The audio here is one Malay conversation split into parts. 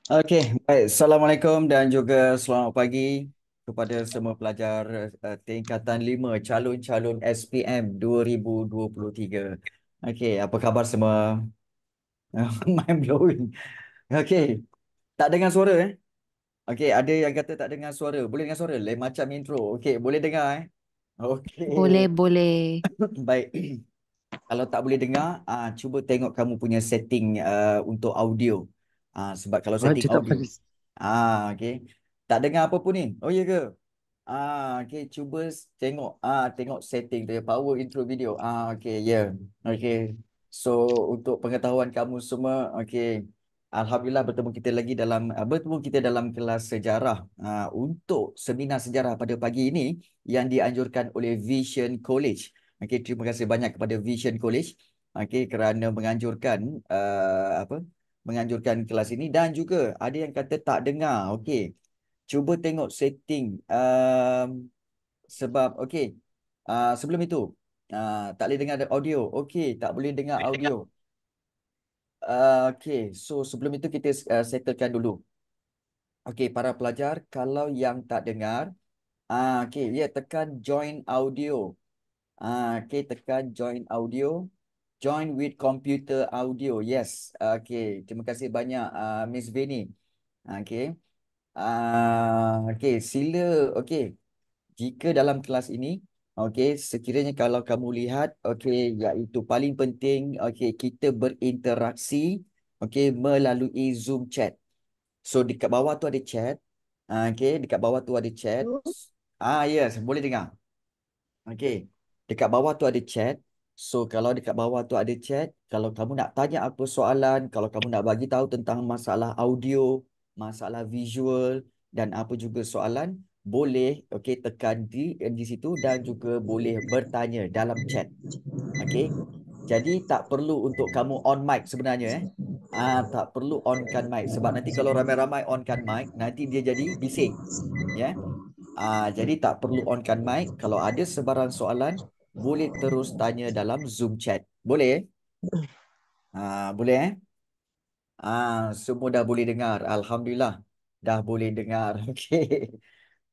Okey, baik. Assalamualaikum dan juga selamat pagi kepada semua pelajar tingkatan 5 calon-calon SPM 2023. Okey, apa khabar semua? Mind blowing. Okey, tak dengar suara eh? Okey, ada yang kata tak dengar suara. Boleh dengar suara? Lain macam intro. Okey, boleh dengar eh? Boleh, Okey. boleh. Baik. Kalau tak boleh dengar, cuba tengok kamu punya setting untuk audio. Sebab kalau Oh, setting cakap audio, pasal okey. Tak dengar apa pun ni. Oh ya ke? Okey, cuba tengok tengok setting dia power intro video. Okey, ya. Yeah. Okey. So, untuk pengetahuan kamu semua, okey. Alhamdulillah bertemu kita dalam kelas sejarah untuk seminar sejarah pada pagi ini yang dianjurkan oleh Vision College. Okey, terima kasih banyak kepada Vision College kerana menganjurkan menganjurkan kelas ini, dan juga ada yang kata tak dengar. Okey. Cuba tengok setting sebab sebelum itu tak boleh dengar audio. Okey, tak boleh dengar audio. Okey, so sebelum itu kita settlekan dulu. Okey, para pelajar, kalau yang tak dengar, okey, ya, tekan join audio. Okey, tekan join audio. Join with computer audio. Yes. Okey, terima kasih banyak Miss Veni. Okey. Okey, sila. Okey. Jika dalam kelas ini, okey, sekiranya kalau kamu lihat, okey, iaitu paling penting, okey, kita berinteraksi, okey, melalui Zoom chat. So dekat bawah tu ada chat. Okey, dekat bawah tu ada chat. Yes, boleh dengar. Okey, dekat bawah tu ada chat. So kalau dekat bawah tu ada chat, kalau kamu nak tanya apa soalan, kalau kamu nak bagi tahu tentang masalah audio, masalah visual dan apa juga soalan, boleh tekan di situ dan juga boleh bertanya dalam chat. Okey. Jadi tak perlu untuk kamu on mic sebenarnya eh. Tak perlu onkan mic sebab nanti kalau ramai-ramai onkan mic, nanti dia jadi bising, ya. Jadi tak perlu onkan mic. Kalau ada sebarang soalan, boleh terus tanya dalam Zoom chat. Boleh? Boleh eh? Semua dah boleh dengar. Alhamdulillah. Dah boleh dengar. Okey.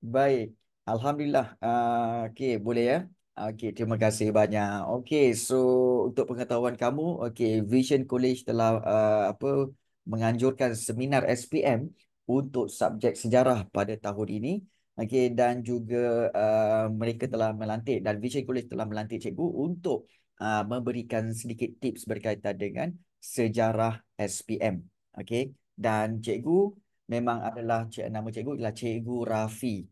Baik. Alhamdulillah. Okey, boleh ya? Okey, terima kasih banyak. Okey, so untuk pengetahuan kamu, okey, Vision College telah menganjurkan seminar SPM untuk subjek sejarah pada tahun ini. Okey, dan juga mereka telah melantik, dan Vision College telah melantik cikgu untuk memberikan sedikit tips berkaitan dengan sejarah SPM. Okey, dan cikgu memang adalah nama cikgu adalah Cikgu Rafi.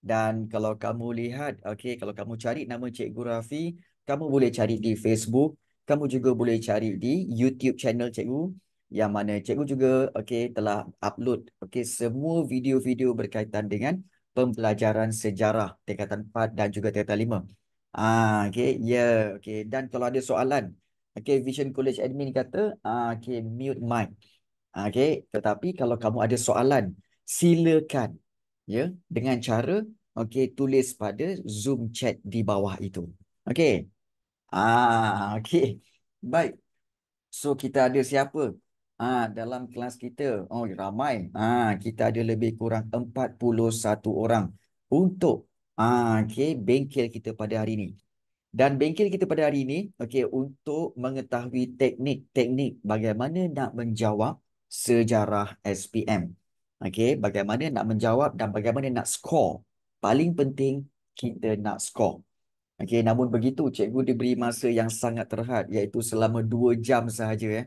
Dan kalau kamu lihat, okey, kalau kamu cari nama Cikgu Rafi, kamu boleh cari di Facebook, kamu juga boleh cari di YouTube channel cikgu, yang mana cikgu juga telah upload semua video-video berkaitan dengan pembelajaran sejarah tingkatan 4 dan juga tingkatan 5. Okey, ya, okey. Dan kalau ada soalan, Vision College admin kata mute mic. Okey, tetapi kalau kamu ada soalan, silakan ya dengan cara tulis pada Zoom chat di bawah itu. Okey. Okey. Baik. So kita ada siapa dalam kelas kita? Oh, ramai. Kita ada lebih kurang 41 orang untuk bengkel kita pada hari ini. Dan bengkel kita pada hari ini, untuk mengetahui teknik-teknik bagaimana nak menjawab sejarah SPM. Okey, bagaimana nak menjawab dan bagaimana nak skor. Paling penting kita nak skor. Okey, namun begitu cikgu diberi masa yang sangat terhad iaitu selama 2 jam sahaja ya.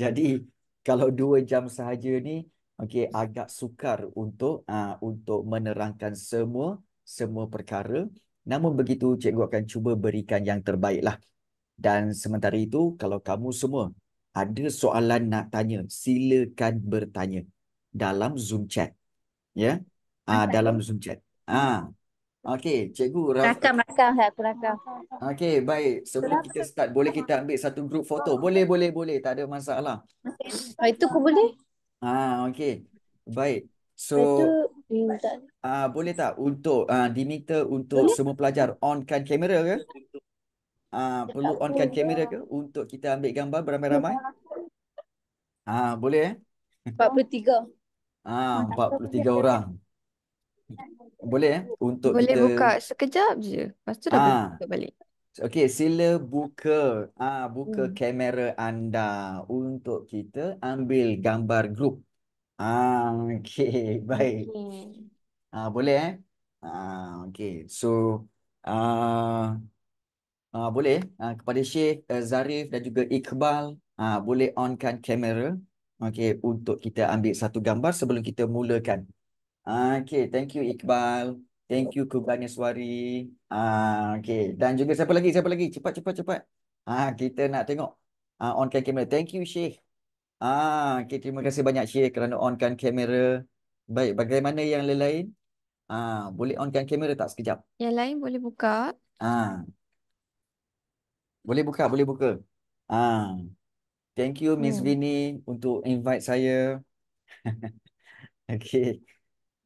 Jadi kalau 2 jam sahaja ni okey agak sukar untuk menerangkan semua perkara. Namun begitu cikgu akan cuba berikan yang terbaik lah. Dan sementara itu kalau kamu semua ada soalan nak tanya, silakan bertanya dalam Zoom chat ya. Dalam Zoom chat. Ah, okey, cikgu Rakam, rakam. Saya aku rakam. okey, baik. Sebelum kita start, boleh kita ambil satu grup foto? Boleh, boleh, boleh. Tak ada masalah. Oh, itu aku boleh. Okey. Baik. So, Lepas tu, tak. boleh tak untuk diminta untuk Boleh? semua pelajar onkan kamera ke? Perlu onkan kamera ke untuk kita ambil gambar beramai-ramai? Boleh eh? 43. 43 orang. Boleh eh? Untuk Boleh kita buka sekejap je. Lepas tu dah boleh ah tutup balik. okey, sila buka Hmm. kamera anda untuk kita ambil gambar grup. Okey, baik. Okay. Boleh eh? Okey. So, ah boleh kepada Syekh Zarif dan juga Iqbal boleh onkan kamera okey untuk kita ambil satu gambar sebelum kita mulakan. Okey, thank you Iqbal. Thank you Kubaneswari. Okey, dan juga siapa lagi? Siapa lagi? Cepat cepat cepat. Kita nak tengok onkan kamera. Thank you Syekh. Okey, terima kasih banyak Syekh kerana onkan kamera. Baik, bagaimana yang lain? Boleh onkan kamera tak sekejap? Yang lain boleh buka. Ah, boleh buka, boleh buka. Ah, thank you Miss Hmm. Vini untuk invite saya. Okey.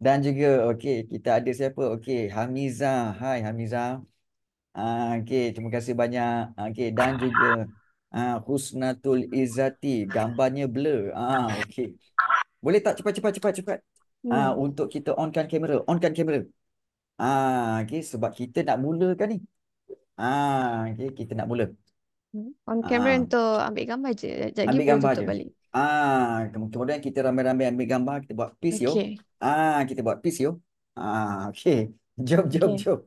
Dan juga okey, kita ada siapa? Okey, Hamizah. Hai Hamizah. Okey, terima kasih banyak. Okey, dan juga Husnatul Izzati, gambarnya blur. Okey. Boleh tak cepat cepat cepat cepat? Hmm. Untuk kita onkan kamera, onkan kamera. Okey, sebab kita nak mulakan ni. Okey, kita nak mula. On camera Ah, untuk ambil gambar je. Sekejap lagi ambil baru gambar tutup je. balik. Kemudian kita ramai-ramai ambil gambar, kita buat peace yo. Okay. Kita buat peace yo. Okey. Jom, jom, Okay. jom.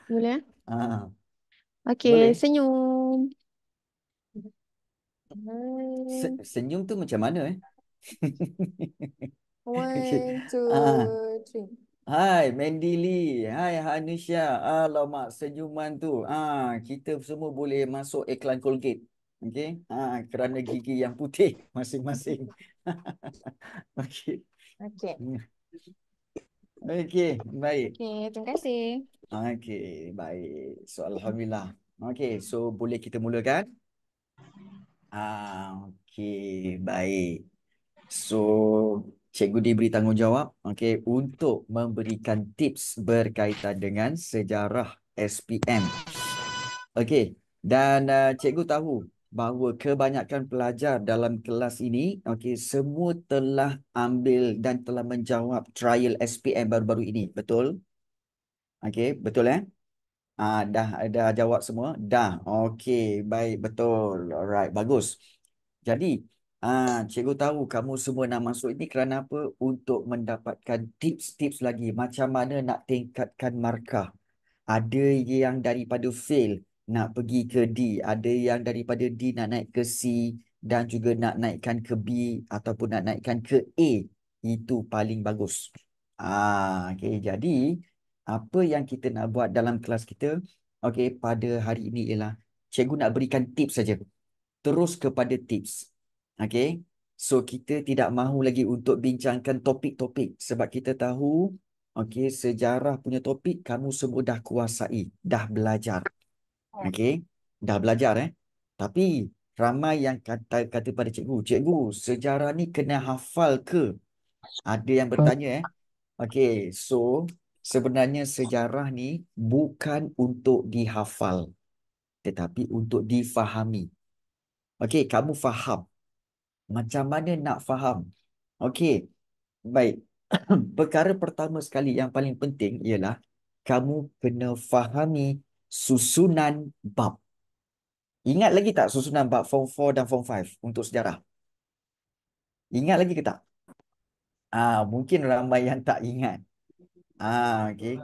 Boleh? Ah, Okay. boleh. Senyum. Senyum tu macam mana eh? Okey. One, Ah, two, three. hai Mandy Lee, hai Hanisha. Alamak, senyuman tu. Kita semua boleh masuk iklan Colgate. Okey. Kerana gigi yang putih masing-masing. Okey. Okay. Okey, baik. Okay. Terima kasih. Okey, baik. So, Alhamdulillah. Okey, so boleh kita mulakan? Okey, baik. So, cikgu diberi tanggungjawab, okey, untuk memberikan tips berkaitan dengan sejarah SPM. Okey, dan cikgu tahu bahawa kebanyakan pelajar dalam kelas ini, okey, semua telah ambil dan telah menjawab trial SPM baru-baru ini, betul? Okey, betul eh? Dah jawab semua? Dah. Okey, baik, betul. Alright, bagus. Jadi, cikgu tahu kamu semua nak masuk ini kerana apa? Untuk mendapatkan tips-tips lagi macam mana nak tingkatkan markah. Ada yang daripada fail nak pergi ke D, ada yang daripada D nak naik ke C dan juga nak naikkan ke B ataupun nak naikkan ke A. Itu paling bagus. Okey, jadi apa yang kita nak buat dalam kelas kita, okey, pada hari ini ialah cikgu nak berikan tips saja. Terus kepada tips. Okey. So kita tidak mahu lagi untuk bincangkan topik-topik sebab kita tahu okey sejarah punya topik kamu semua dah kuasai, dah belajar. Okey. Dah belajar Tapi ramai yang kata pada cikgu, cikgu, sejarah ni kena hafal ke? Ada yang bertanya Okey, so sebenarnya sejarah ni bukan untuk dihafal tetapi untuk difahami. Okey, kamu faham. Macam mana nak faham? Okey, baik. Perkara pertama sekali yang paling penting ialah kamu kena fahami susunan bab. Ingat lagi tak susunan bab Form 4 dan Form 5 untuk sejarah? Ingat lagi ke tak? Mungkin ramai yang tak ingat. Okey.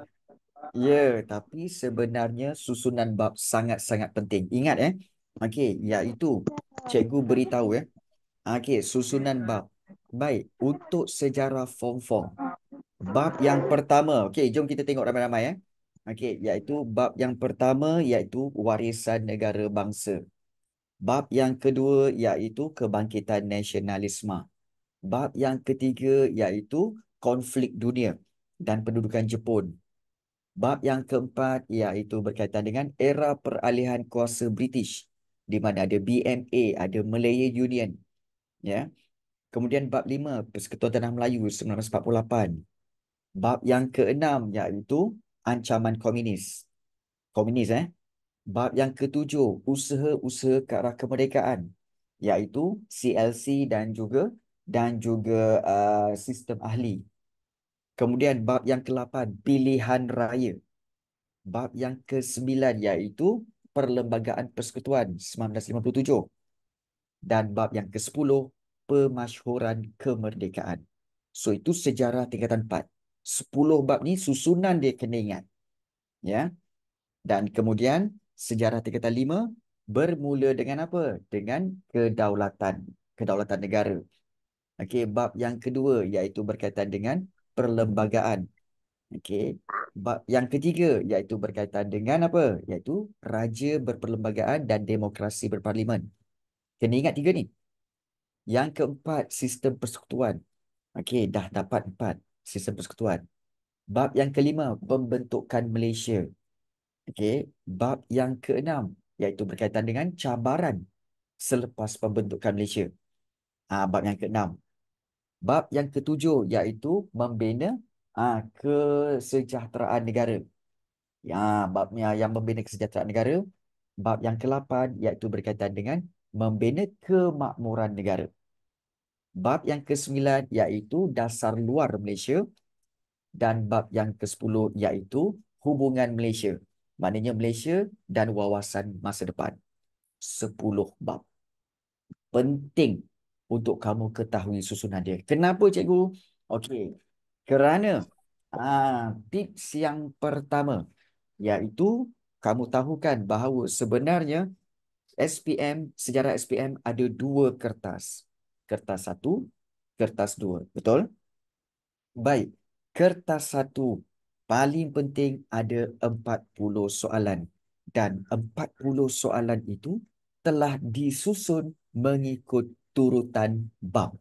Ya, tapi sebenarnya susunan bab sangat-sangat penting. Ingat Okey, iaitu cikgu beritahu Okey, susunan bab. Baik, untuk sejarah form 4. Bab yang pertama. Okey, jom kita tengok ramai-ramai Okey, iaitu bab yang pertama iaitu warisan negara bangsa. Bab yang kedua iaitu kebangkitan nasionalisme. Bab yang ketiga iaitu konflik dunia dan pendudukan Jepun. Bab yang keempat iaitu berkaitan dengan era peralihan kuasa British di mana ada BMA, ada Malaya Union, ya. Kemudian bab 5 Persekutuan Tanah Melayu 1948. Bab yang keenam iaitu ancaman komunis. Komunis Bab yang ketujuh usaha-usaha ke arah kemerdekaan iaitu CLC dan juga sistem ahli. Kemudian bab yang ke-8 pilihan raya. Bab yang ke-9 iaitu Perlembagaan Persekutuan 1957 dan bab yang ke-10 Pemasyhuran Kemerdekaan. So itu sejarah tingkatan 4. 10 bab ni susunan dia kena ingat. Ya. Dan kemudian sejarah tingkatan 5 bermula dengan apa? Dengan kedaulatan, kedaulatan negara. Okey, bab yang kedua iaitu berkaitan dengan perlembagaan. Okey. Bab yang ketiga iaitu berkaitan dengan apa? Iaitu raja berperlembagaan dan demokrasi berparlimen. Kena ingat tiga ni. Yang keempat, sistem persekutuan. Okey, dah dapat 4 sistem persekutuan. Bab yang kelima, pembentukan Malaysia. Okey, bab yang keenam iaitu berkaitan dengan cabaran selepas pembentukan Malaysia. Bab yang keenam. Bab yang ketujuh iaitu membina kesejahteraan negara. Babnya yang membina kesejahteraan negara. Bab yang ke-8 iaitu berkaitan dengan membina kemakmuran negara. Bab yang ke-9 iaitu dasar luar Malaysia. Dan bab yang ke-10 iaitu hubungan Malaysia. Maknanya Malaysia dan wawasan masa depan. 10 bab. Penting untuk kamu ketahui susunan dia. Kenapa cikgu? Okey. Kerana tips yang pertama iaitu kamu tahukan bahawa sebenarnya SPM, sejarah SPM ada 2 kertas. Kertas 1, kertas 2. Betul? Baik. Kertas 1 paling penting ada 40 soalan. Dan 40 soalan itu telah disusun mengikut turutan bab.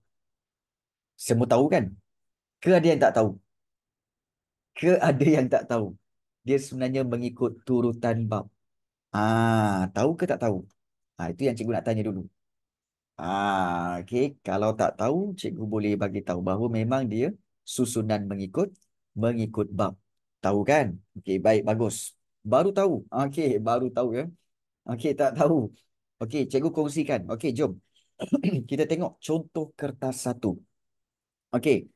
Semua tahu kan? Ke ada yang tak tahu? Ke ada yang tak tahu? Dia sebenarnya mengikut turutan bab. Tahu ke tak tahu? Itu yang cikgu nak tanya dulu. Okey. Kalau tak tahu, cikgu boleh bagi tahu bahawa memang dia susunan mengikut bab. Tahu kan? Okey, baik, bagus. Baru tahu. Okey, baru tahu Okey, tak tahu. Okey, cikgu kongsikan. Okey, jom. Kita tengok contoh kertas 1. Okey,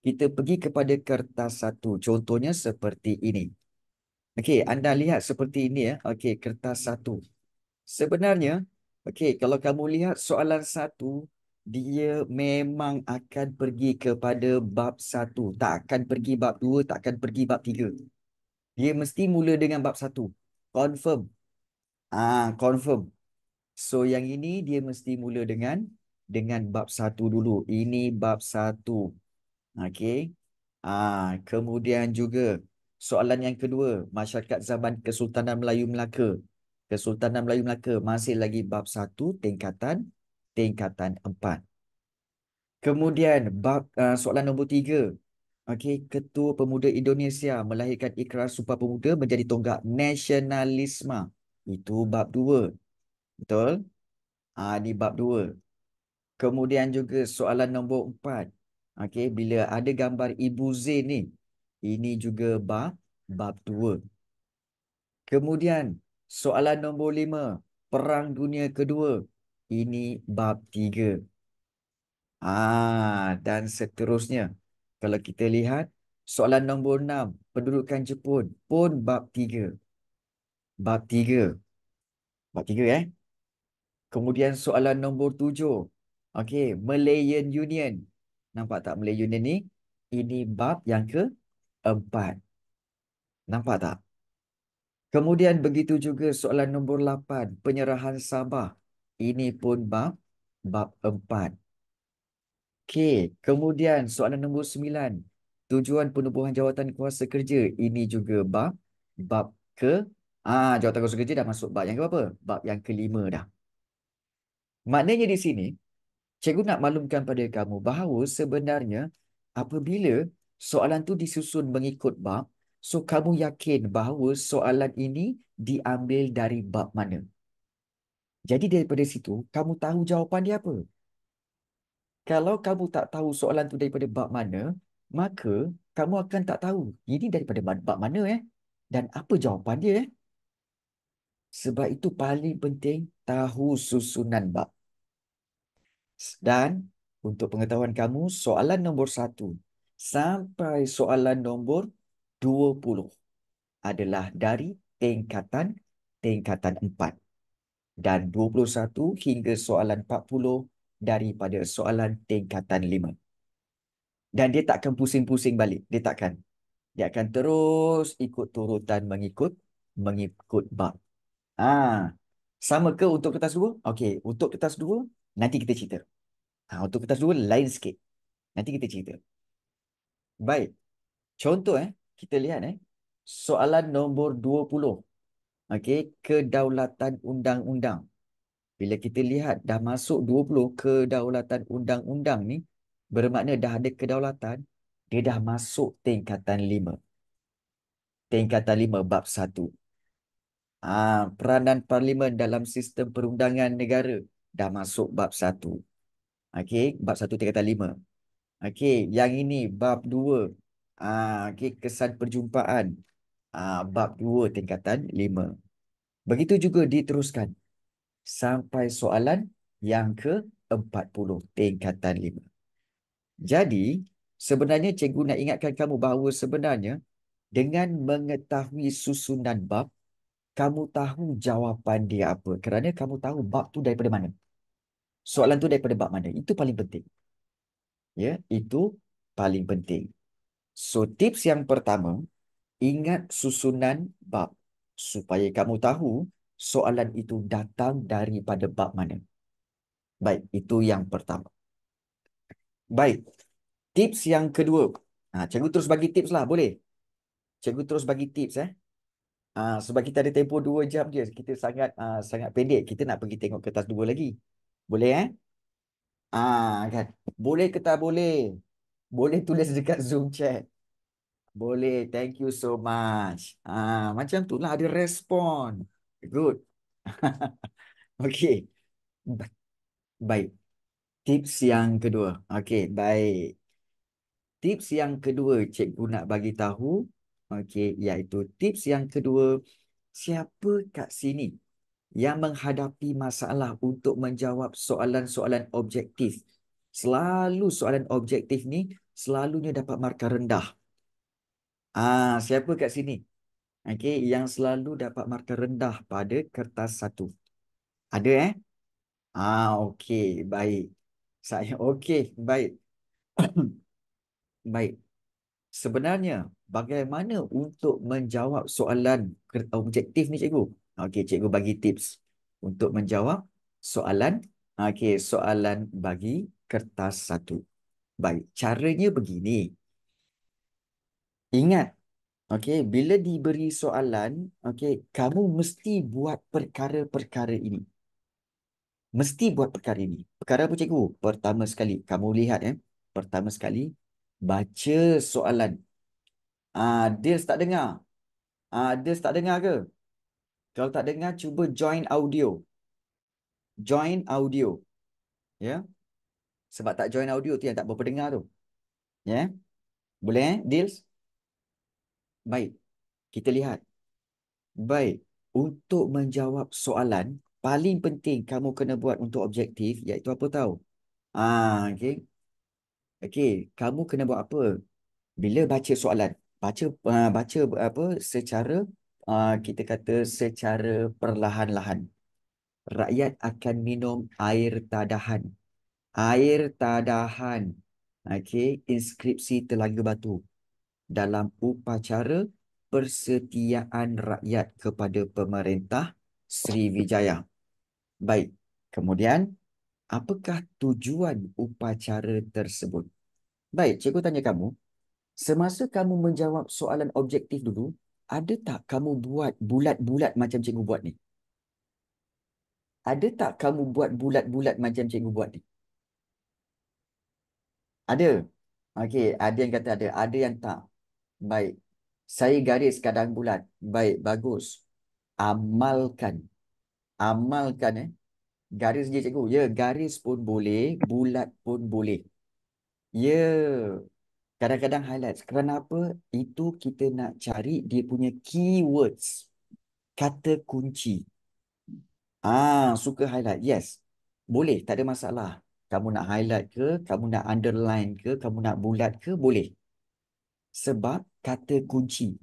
kita pergi kepada kertas 1. Contohnya seperti ini. Okey, anda lihat seperti ini Okey, kertas 1. Sebenarnya, okey, kalau kamu lihat soalan 1, dia memang akan pergi kepada bab 1. Tak akan pergi bab 2, tak akan pergi bab 3. Dia mesti mula dengan bab 1. Confirm. Confirm. So yang ini dia mesti mula dengan bab 1 dulu. Ini bab 1. Okey. Kemudian juga soalan yang kedua, masyarakat zaman Kesultanan Melayu Melaka. Kesultanan Melayu Melaka masih lagi bab 1 tingkatan 4. Kemudian bab soalan nombor 3. Okey, Ketua Pemuda Indonesia melahirkan Ikrar Sumpah Pemuda menjadi tonggak nasionalisme. Itu bab 2. Betul? Ini bab 2. Kemudian juga soalan nombor 4. Okey, bila ada gambar Ibu Zain ni, ini juga bab 2. Kemudian soalan nombor 5. Perang Dunia Kedua. Ini bab 3. Dan seterusnya. Kalau kita lihat soalan nombor 6. Pendudukan Jepun pun bab 3. Bab 3. Bab 3 Kemudian soalan nombor 7. Okey, Malayan Union. Nampak tak Melayu ni? Ini bab yang keempat. Nampak tak? Kemudian begitu juga soalan nombor 8, penyerahan Sabah. Ini pun bab 4. Okey, kemudian soalan nombor 9, tujuan penubuhan jawatan kuasa kerja. Ini juga bab ke jawatan kuasa kerja dah masuk bab yang ke berapa? Bab yang kelima dah. Maknanya di sini cikgu nak maklumkan pada kamu bahawa sebenarnya apabila soalan tu disusun mengikut bab, so kamu yakin bahawa soalan ini diambil dari bab mana. Jadi daripada situ, kamu tahu jawapan dia apa. Kalau kamu tak tahu soalan tu daripada bab mana, maka kamu akan tak tahu ini daripada bab mana dan apa jawapan dia. Sebab itu paling penting tahu susunan bab. Dan untuk pengetahuan kamu, soalan nombor 1 sampai soalan nombor 20 adalah dari tingkatan 4. Dan 21 hingga soalan 40 daripada soalan tingkatan 5. Dan dia takkan pusing-pusing balik. Dia takkan. Dia akan terus ikut turutan mengikut bab. Sama ke untuk kertas 2? Okey, untuk kertas 2 nanti kita cerita. Untuk kertas 2 lain sikit. Nanti kita cerita. Baik. Contoh kita lihat soalan nombor 20. Okey, kedaulatan undang-undang. Bila kita lihat dah masuk 20 kedaulatan undang-undang ni, bermakna dah ada kedaulatan, dia dah masuk tingkatan 5. Tingkatan 5 bab 1. Peranan parlimen dalam sistem perundangan negara dah masuk bab 1. Okey, bab 1 tingkatan 5. Okey, yang ini bab 2. Okey, kesan perjumpaan. Bab 2 tingkatan 5. Begitu juga diteruskan sampai soalan yang ke-40 tingkatan 5. Jadi, sebenarnya cikgu nak ingatkan kamu bahawa sebenarnya dengan mengetahui susunan bab, kamu tahu jawapan dia apa. Kerana kamu tahu bab tu daripada mana. Soalan tu daripada bab mana. Itu paling penting. Ya, itu paling penting. So, tips yang pertama, ingat susunan bab supaya kamu tahu soalan itu datang daripada bab mana. Baik, itu yang pertama. Baik, tips yang kedua. Cikgu terus bagi tips lah, boleh? Cikgu terus bagi tips sebab kita ada tempoh 2 jam je. Kita sangat pendek. Kita nak pergi tengok kertas 2 lagi. Boleh kan? Boleh ke tak boleh? Boleh tulis dekat Zoom chat. Boleh, thank you so much. Macam tu lah ada respon. Good. Okey. Baik. Tips yang kedua. Okey, baik. Tips yang kedua cikgu nak bagi tahu, okey, iaitu tips yang kedua, siapa kat sini yang menghadapi masalah untuk menjawab soalan-soalan objektif. Selalu soalan objektif ni selalunya dapat markah rendah. Siapa kat sini? Okey, yang selalu dapat markah rendah pada kertas 1. Ada okey, baik. Saya okey, baik. Baik. Sebenarnya bagaimana untuk menjawab soalan objektif ni cikgu? Okey, cikgu bagi tips untuk menjawab soalan soalan bagi kertas 1. Baik, caranya begini. Ingat, bila diberi soalan, kamu mesti buat perkara-perkara ini. Mesti buat perkara ini. Perkara apa cikgu? Pertama sekali, kamu lihat pertama sekali baca soalan. Dia tak dengar. Dia tak dengar ke? Kalau tak dengar, cuba join audio. Join audio. Ya. Sebab tak join audio tu yang tak berapa dengar tu. Ya. Boleh Deals? Baik. Kita lihat. Baik. Untuk menjawab soalan, paling penting kamu kena buat untuk objektif, iaitu apa tahu? Okey. Okey, kamu kena buat apa? Bila baca soalan, baca apa secara kita kata secara perlahan-lahan. Rakyat akan minum air tadahan. Air tadahan. Okey, inskripsi Telaga Batu dalam upacara persetiaan rakyat kepada pemerintah Sriwijaya. Baik. Kemudian, apakah tujuan upacara tersebut? Baik, cikgu tanya kamu, semasa kamu menjawab soalan objektif dulu, ada tak kamu buat bulat-bulat macam cikgu buat ni? Ada tak kamu buat bulat-bulat macam cikgu buat ni? Ada. Okey, ada yang kata ada. Ada yang tak. Baik. Saya garis kadang bulat. Baik, bagus. Amalkan. Amalkan Garis je cikgu. Ya, garis pun boleh, bulat pun boleh. Ya. Kadang-kadang highlight. Kenapa? Itu kita nak cari dia punya keywords. Kata kunci. Suka highlight. Yes. Boleh, tak ada masalah. Kamu nak highlight ke, kamu nak underline ke, kamu nak bulat ke, boleh. Sebab kata kunci.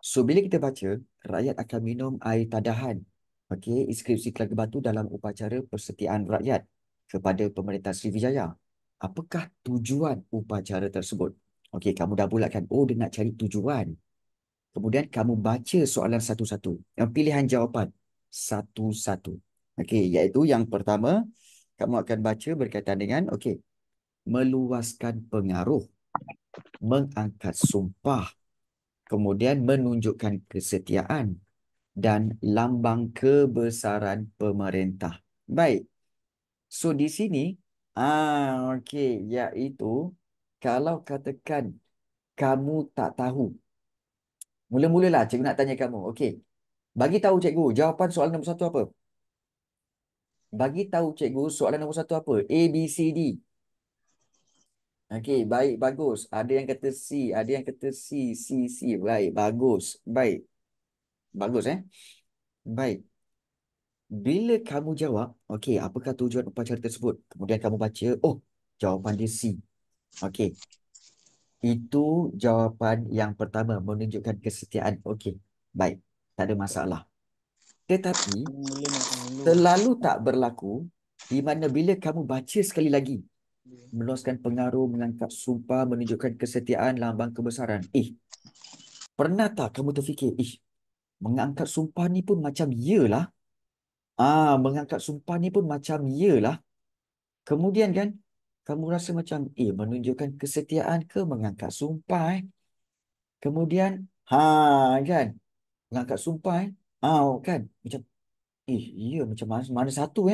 So, bila kita baca, rakyat akan minum air tadahan. Okey, inskripsi Telaga Batu dalam upacara persetiaan rakyat kepada pemerintah Sriwijaya. Apakah tujuan upacara tersebut? Okey, kamu dah bulatkan. Oh, dia nak cari tujuan. Kemudian kamu baca soalan satu-satu. Yang pilihan jawapan satu-satu. Okey, iaitu yang pertama, kamu akan baca berkaitan dengan, okey, meluaskan pengaruh, mengangkat sumpah, kemudian menunjukkan kesetiaan dan lambang kebesaran pemerintah. Baik. So di sini, okey, iaitu kalau katakan kamu tak tahu, mula-mulalah cikgu nak tanya kamu. Okey, bagi tahu cikgu jawapan soalan nombor satu apa? Bagi tahu cikgu soalan nombor satu apa? A, B, C, D. Okey, baik, bagus. Ada yang kata C, ada yang kata C, C, C. Baik, bagus. Baik. Bagus Baik. Bila kamu jawab, okey, apakah tujuan upacara tersebut? Kemudian kamu baca, oh, jawapan dia C. Okey, itu jawapan yang pertama, menunjukkan kesetiaan. Okey, baik, tak ada masalah. Tetapi, selalu tak berlaku di mana bila kamu baca sekali lagi, meluaskan pengaruh, mengangkat sumpah, menunjukkan kesetiaan, lambang kebesaran. Pernah tak kamu terfikir, mengangkat sumpah ni pun macam yelah. Mengangkat sumpah ni pun macam yelah. Kemudian kan, kamu rasa macam, menunjukkan kesetiaan ke mengangkat sumpah Kemudian, kan, mengangkat sumpah kan, macam, macam mana, mana satu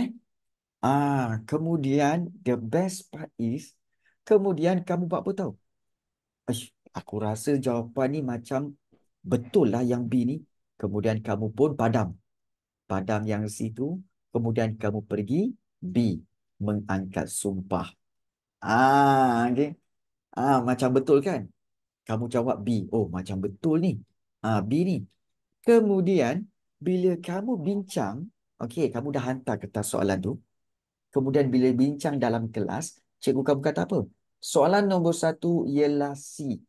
kemudian, the best part is, kemudian kamu buat apa tahu? Aku rasa jawapan ni macam, betul lah yang B ni. Kemudian kamu pun padam. Padam yang situ, kemudian kamu pergi B, mengangkat sumpah. Okay. Macam betul kan? Kamu jawab B. Oh, macam betul ni. B ni. Kemudian, bila kamu bincang, okey, kamu dah hantar kertas soalan tu. Kemudian, bila bincang dalam kelas, cikgu kamu kata apa? Soalan nombor satu ialah C.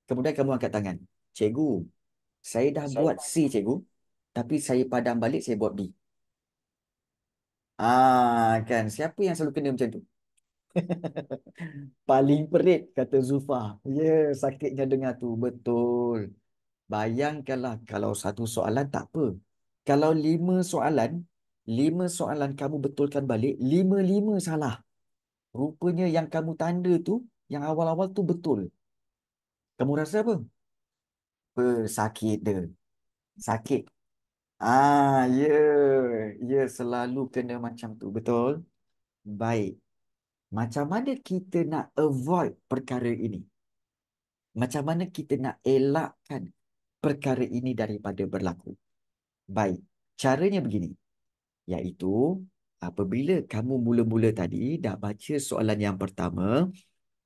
Kemudian, kamu angkat tangan. Cikgu, saya dah buat C, cikgu. Tapi saya padam balik, saya buat B. Kan? Siapa yang selalu kena macam tu? Paling perit, kata Zulfa. Ya, sakitnya dengar tu. Betul. Bayangkanlah kalau satu soalan tak apa. Kalau lima soalan kamu betulkan balik, lima-lima salah. Rupanya yang kamu tanda tu, yang awal-awal tu betul. Kamu rasa apa? Sakit dia. Sakit. Ya. Ya, selalu kena macam tu. Betul? Baik. Macam mana kita nak avoid perkara ini? Macam mana kita nak elakkan perkara ini daripada berlaku? Baik. Caranya begini. Iaitu apabila kamu mula-mula tadi dah baca soalan yang pertama,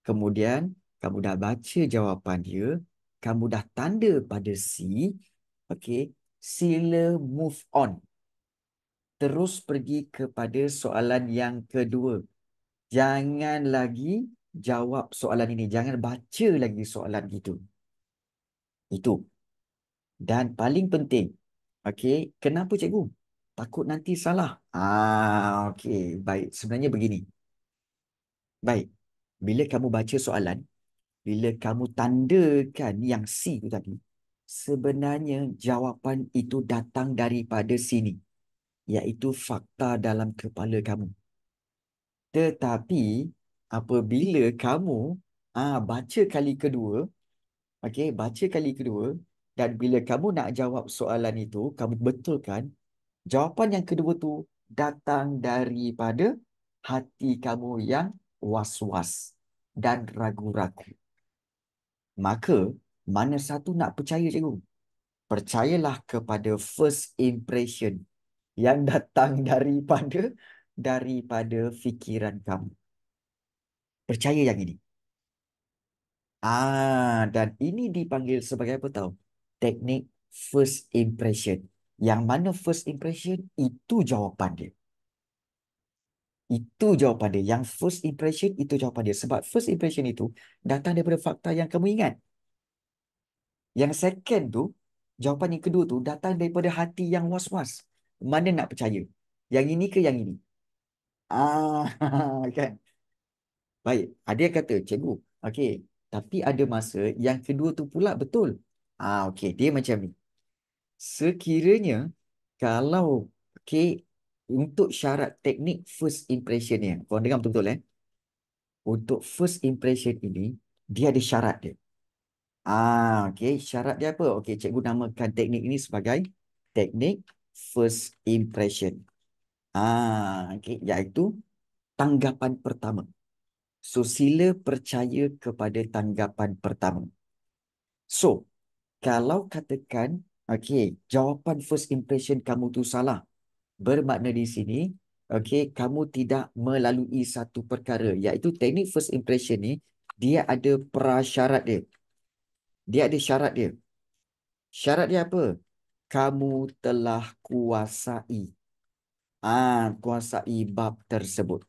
kemudian kamu dah baca jawapan dia, kamu dah tanda pada C, okey, sila move on. Terus pergi kepada soalan yang kedua. Jangan lagi jawab soalan ini, jangan baca lagi soalan itu. Itu. Dan paling penting, okey, kenapa cikgu? Takut nanti salah. Okey, baik. Sebenarnya begini. Baik. Bila kamu baca soalan, bila kamu tandakan yang C tu tadi, sebenarnya jawapan itu datang daripada sini, iaitu fakta dalam kepala kamu. Tetapi apabila kamu baca kali kedua, okey, baca kali kedua, dan bila kamu nak jawab soalan itu, kamu betulkan jawapan yang kedua tu datang daripada hati kamu yang was-was dan ragu-ragu. Maka mana satu nak percaya, cikgu? Percayalah kepada first impression yang datang daripada fikiran kamu. Percaya yang ini. Dan ini dipanggil sebagai apa tahu? Teknik first impression. Yang mana first impression itu jawapan dia. Itu jawapan dia. Yang first impression itu jawapan dia. Sebab first impression itu datang daripada fakta yang kamu ingat. Yang second tu, jawapan yang kedua tu datang daripada hati yang was-was. Mana nak percaya? Yang ini ke yang ini? Kan? Baik, ada yang kata, cikgu, okey, tapi ada masa yang kedua tu pula betul. Okey, dia macam ni. Sekiranya kalau okey, untuk syarat teknik first impression ni, korang dengar betul-betul Untuk first impression ini, dia ada syarat dia. Okey, syarat dia apa? Okey, cikgu namakan teknik ini sebagai teknik first impression. Okey, iaitu tanggapan pertama. So, sila percaya kepada tanggapan pertama. So, kalau katakan, okey, jawapan first impression kamu tu salah, bermakna di sini, okey, kamu tidak melalui satu perkara, iaitu teknik first impression ni, dia ada prasyarat dia. Dia ada syarat dia. Syarat dia apa? Kamu telah kuasai. Kuasai bab tersebut.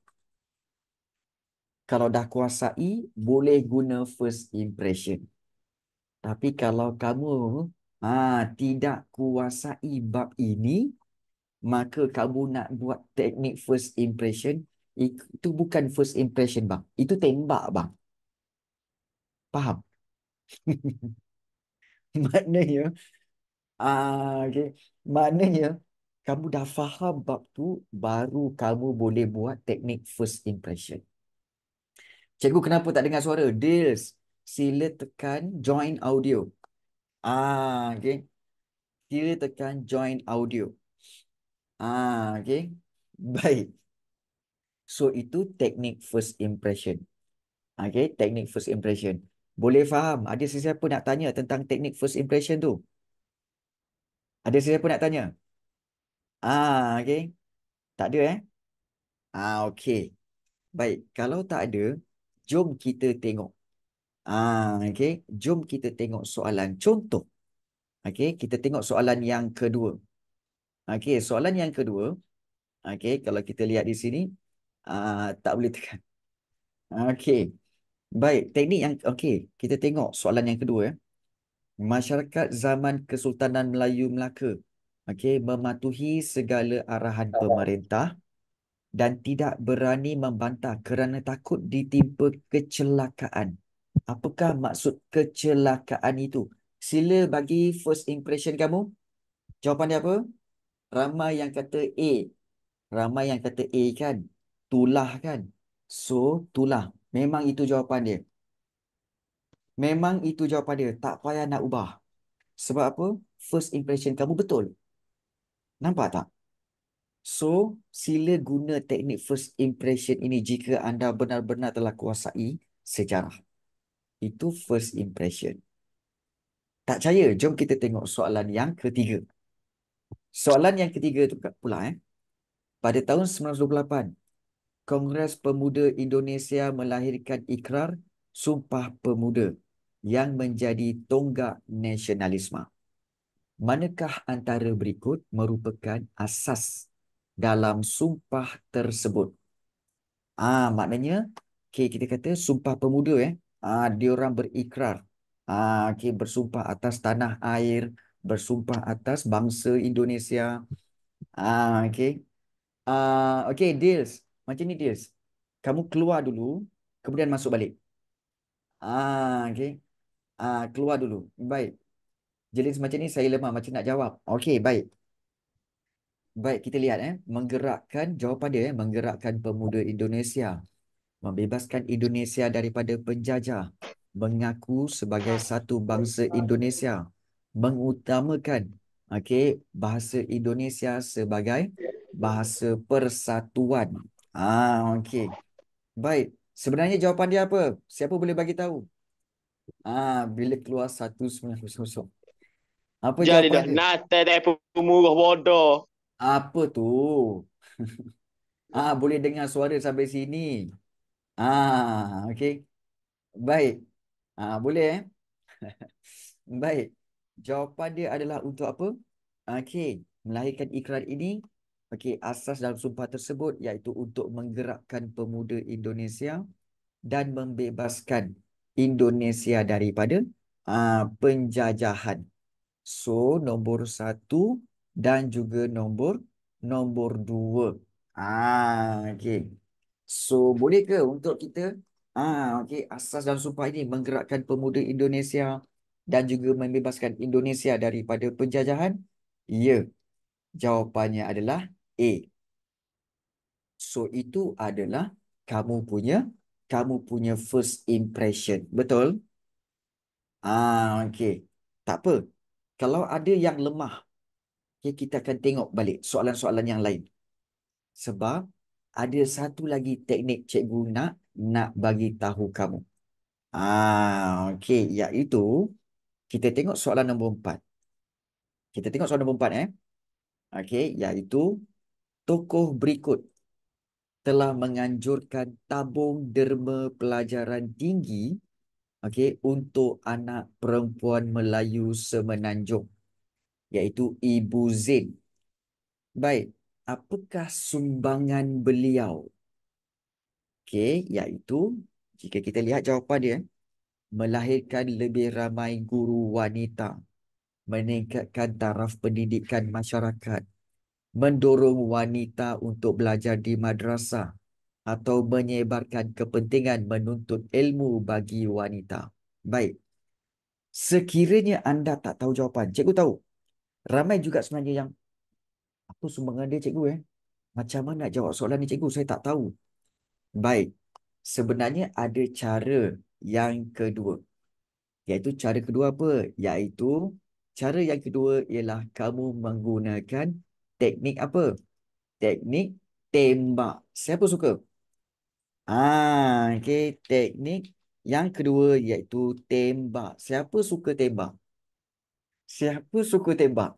Kalau dah kuasai, boleh guna first impression. Tapi kalau kamu tidak kuasai bab ini, maka kamu nak buat teknik first impression, itu bukan first impression, bang. Itu tembak, bang. Faham? Maknanya, okay. Maknanya, kamu dah faham bab tu, baru kamu boleh buat teknik first impression. Cikgu kenapa tak dengar suara? Dils, sila tekan join audio. Okay. Sila tekan join audio. Okay. Baik. So, itu teknik first impression. Okay, teknik first impression. Boleh faham? Ada sesiapa nak tanya tentang teknik first impression tu? Ada sesiapa nak tanya? Okay. Tak ada okay. Baik, kalau tak ada, jom kita tengok. Okay. Jom kita tengok soalan contoh. Okay, kita tengok soalan yang kedua. Okay, soalan yang kedua. Okay, kalau kita lihat di sini, tak boleh tekan. Okay. Baik, teknik yang okey, kita tengok soalan yang kedua Masyarakat zaman Kesultanan Melayu Melaka mematuhi segala arahan pemerintah dan tidak berani membantah kerana takut ditimpa kecelakaan. Apakah maksud kecelakaan itu? Sila bagi first impression kamu. Jawapan dia apa? Ramai yang kata A. Ramai yang kata A kan? Tulah kan? So, tulah. Memang itu jawapan dia. Memang itu jawapan dia. Tak payah nak ubah. Sebab apa? First impression kamu betul. Nampak tak? So, sila guna teknik first impression ini jika anda benar-benar telah kuasai sejarah. Itu first impression. Tak percaya? Jom kita tengok soalan yang ketiga. Soalan yang ketiga tu pula Pada tahun 1928, Kongres Pemuda Indonesia melahirkan ikrar Sumpah Pemuda yang menjadi tonggak nasionalisme. Manakah antara berikut merupakan asas dalam sumpah tersebut? Maknanya, kita kata Sumpah Pemuda dia orang berikrar. Bersumpah atas tanah air, bersumpah atas bangsa Indonesia. Okey. Okey, Dils. Macam ni, Dils. Kamu keluar dulu. kemudian masuk balik. Okey. Keluar dulu. Baik. Jenis macam ni saya lemah macam nak jawab. Okey, baik. Baik, kita lihat menggerakkan jawapan dia menggerakkan pemuda Indonesia, membebaskan Indonesia daripada penjajah, mengaku sebagai satu bangsa Indonesia, mengutamakan bahasa Indonesia sebagai bahasa persatuan. Okey. Baik. Sebenarnya jawapan dia apa? Siapa boleh bagi tahu? Bila keluar 1900. Apa Jadi jawapan dah dia? nate dek pemuruh bodoh. Apa tu? Boleh dengar suara sampai sini. Okey. Baik. Boleh Baik. Jawapan dia adalah untuk apa? Okey, melahirkan ikrar ini. Okey, asas dalam sumpah tersebut iaitu untuk menggerakkan pemuda Indonesia dan membebaskan Indonesia daripada penjajahan. So, nombor 1 dan juga nombor 2. Okey. So, boleh ke untuk kita okey, asas dan sumpah ini menggerakkan pemuda Indonesia dan juga membebaskan Indonesia daripada penjajahan? Ya. Jawapannya adalah A. So, itu adalah kamu punya first impression. Betul? Okey. Tak apa. Kalau ada yang lemah, okay, kita akan tengok balik soalan-soalan yang lain. Sebab ada satu lagi teknik cikgu nak bagi tahu kamu. Okey, iaitu kita tengok soalan nombor 4. Kita tengok soalan nombor 4 Okey, iaitu tokoh berikut telah menganjurkan tabung derma pelajaran tinggi untuk anak perempuan Melayu Semenanjung, iaitu Ibu Zain. Baik, apakah sumbangan beliau? Okey, iaitu jika kita lihat jawapan dia, melahirkan lebih ramai guru wanita, meningkatkan taraf pendidikan masyarakat, mendorong wanita untuk belajar di madrasah, atau menyebarkan kepentingan menuntut ilmu bagi wanita. Baik, sekiranya anda tak tahu jawapan, cikgu tahu. Ramai juga sebenarnya yang, apa sumbangan dia cikgu Macam mana nak jawab soalan ni cikgu? Saya tak tahu. Baik, sebenarnya ada cara yang kedua. Iaitu cara kedua apa? Iaitu cara yang kedua ialah kamu menggunakan teknik apa? Teknik tembak. Siapa suka? Okey, teknik yang kedua iaitu tembak. Siapa suka tembak? Siapa suka tembak?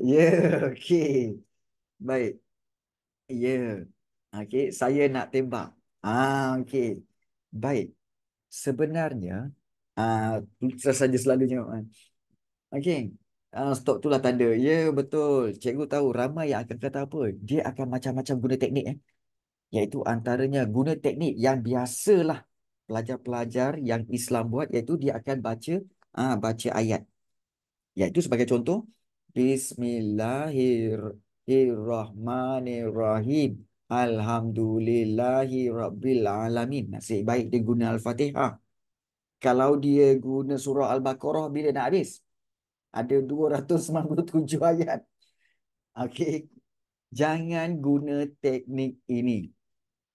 Ya, okey. Baik. Ya. Okey, saya nak tembak. Okey. Baik. Sebenarnya, saja selalunya. Okey. Stop itulah tanda. Ya, betul. Cikgu tahu ramai yang akan kata apa. Dia akan macam-macam guna teknik iaitu antaranya guna teknik yang biasalah pelajar-pelajar yang Islam buat, iaitu dia akan baca ayat. Iaitu sebagai contoh, Bismillahirrahmanirrahim. Alhamdulillahirabbil alamin. Nasib baik dia guna Al-Fatihah. Kalau dia guna surah Al-Baqarah, bila nak habis? Ada 297 ayat. Okey. Jangan guna teknik ini.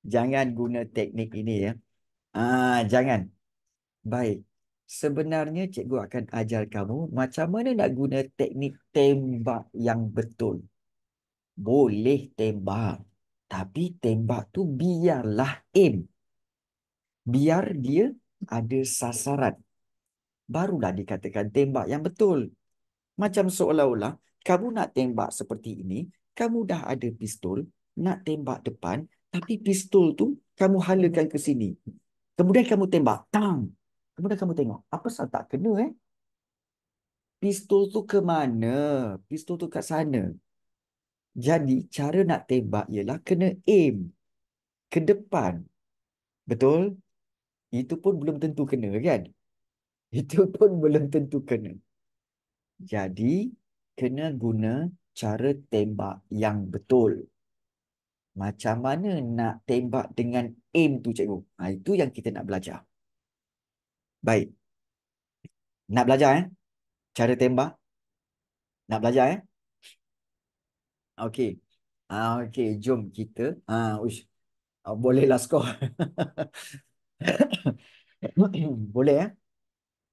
Jangan guna teknik ini jangan. Baik. Sebenarnya cikgu akan ajar kamu macam mana nak guna teknik tembak yang betul. Boleh tembak. Tapi tembak tu biarlah aim. Biar dia ada sasaran. Barulah dikatakan tembak yang betul. Macam seolah-olah kamu nak tembak seperti ini, kamu dah ada pistol, nak tembak depan, tapi pistol tu kamu halakan ke sini. Kemudian kamu tembak, tang. Kemudian kamu tengok, apa salah tak kena Pistol tu ke mana? Pistol tu kat sana. Jadi cara nak tembak ialah kena aim ke depan. Betul? Itu pun belum tentu kena kan? Itu pun belum tentu kena. Jadi kena guna cara tembak yang betul. Macam mana nak tembak dengan aim tu, cikgu? Itu yang kita nak belajar. Baik. Nak belajar, cara tembak? Nak belajar, Okey. Okey, jom kita. Uish. Bolehlah skor. Boleh,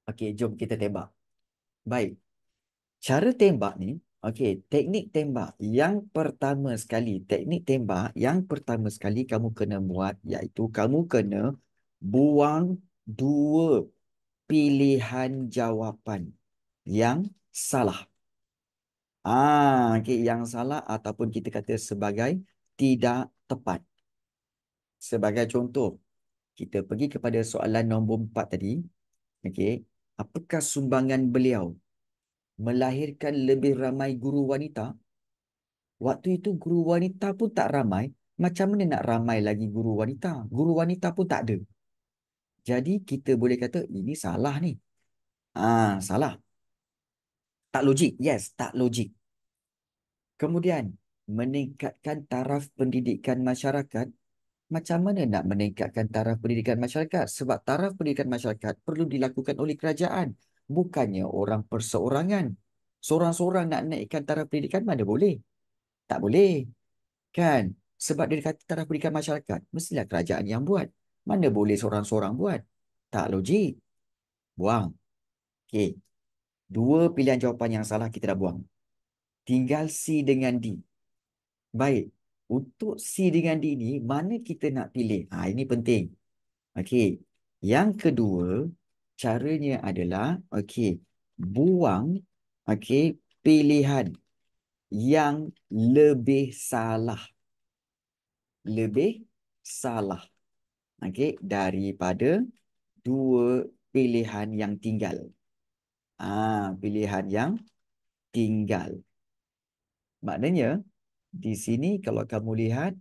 Okey, jom kita tembak. Baik. Cara tembak ni, okey, teknik tembak yang pertama sekali, kamu kena buat iaitu kamu kena buang dua pilihan jawapan yang salah. Okey, yang salah ataupun kita kata sebagai tidak tepat. Sebagai contoh, kita pergi kepada soalan nombor 4 tadi. Okey, apakah sumbangan beliau melahirkan lebih ramai guru wanita? Waktu itu guru wanita pun tak ramai. Macam mana nak ramai lagi guru wanita? Guru wanita pun tak ada. Jadi kita boleh kata ini salah ni. Salah. Tak logik. Yes, tak logik. Kemudian, meningkatkan taraf pendidikan masyarakat. Macam mana nak meningkatkan taraf pendidikan masyarakat? Sebab taraf pendidikan masyarakat perlu dilakukan oleh kerajaan. Bukannya orang perseorangan. Seorang-seorang nak naikkan taraf pendidikan mana boleh? Tak boleh. Kan? Sebab dia kata taraf pendidikan masyarakat. Mestilah kerajaan yang buat. Mana boleh seorang-seorang buat? Tak logik. Buang. Okey. Dua pilihan jawapan yang salah kita dah buang. Tinggal C dengan D. Baik. Untuk C dengan D ni, mana kita nak pilih? Ini penting. Okey. Yang kedua, caranya adalah, okey, buang, okey, pilihan yang lebih salah. Lebih salah. Okey, daripada dua pilihan yang tinggal. Pilihan yang tinggal. Maknanya, di sini kalau kamu lihat,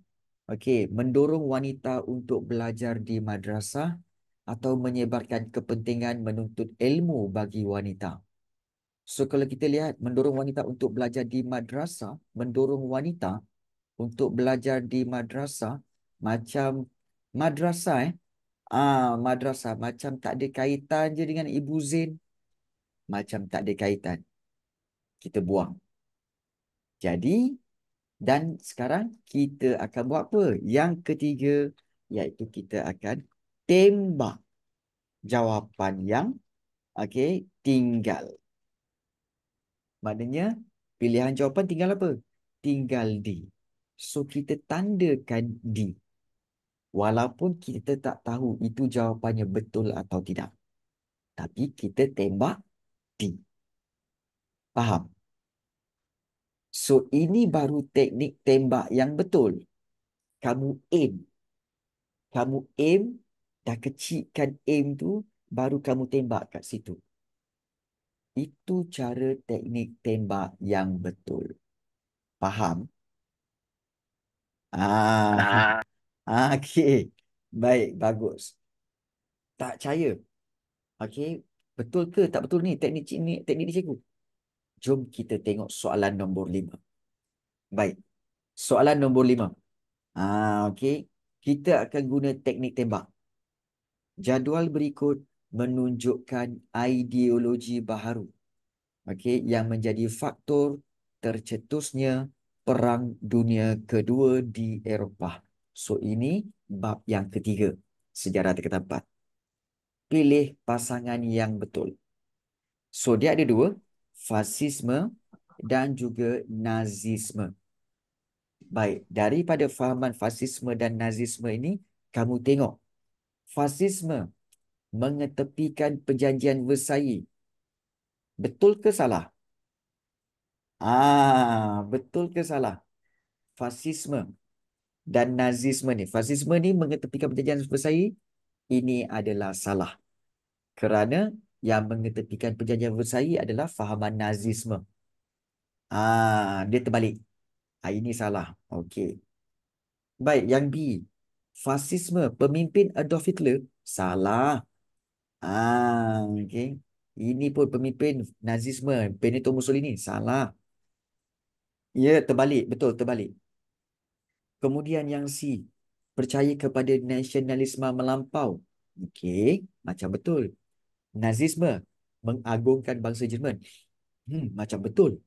okey, mendorong wanita untuk belajar di madrasah atau menyebarkan kepentingan menuntut ilmu bagi wanita. So, kalau kita lihat, mendorong wanita untuk belajar di madrasah, mendorong wanita untuk belajar di madrasah, macam madrasah, madrasah macam tak ada kaitan je dengan Ibu Zain. Macam tak ada kaitan. Kita buang. Jadi, dan sekarang kita akan buat apa? Yang ketiga, iaitu kita akan tembak jawapan yang tinggal. Maknanya, pilihan jawapan tinggal apa? Tinggal D. So, kita tandakan D. Walaupun kita tak tahu itu jawapannya betul atau tidak. Tapi kita tembak D. Faham? So, ini baru teknik tembak yang betul. Kamu aim. Kamu aim, dah kecilkan aim tu, baru kamu tembak kat situ. Itu cara teknik tembak yang betul. Faham? Ah, okey. Baik, bagus. Tak percaya. Okey, betul ke tak betul ni teknik ni cikgu? Jom kita tengok soalan nombor 5. Baik. Soalan nombor 5. Okey. Kita akan guna teknik tembak. Jadual berikut menunjukkan ideologi baharu, yang menjadi faktor tercetusnya Perang Dunia Kedua di Eropah. So, ini bab yang ketiga. Sejarah tingkatan 4. Pilih pasangan yang betul. So, dia ada dua. Fasisme dan juga Nazisme. Baik, daripada fahaman fasisme dan Nazisme ini, kamu tengok. Fasisme mengetepikan perjanjian Versailles. Betul ke salah? Betul ke salah? Fasisme dan Nazisme ni. Fasisme ni mengetepikan perjanjian Versailles. Ini adalah salah. Kerana yang mengetepikan perjanjian Versailles adalah fahaman Nazisme. Dia terbalik. Ini salah. Okey. Baik, yang B. Fasisme pemimpin Adolf Hitler. Salah. Okey. Ini pun pemimpin Nazisme Benito Mussolini. Salah. Ya, terbalik. Betul, terbalik. Kemudian yang C, percaya kepada nasionalisme melampau. Okey, macam betul. Nazisme, mengagungkan bangsa Jerman. Macam betul.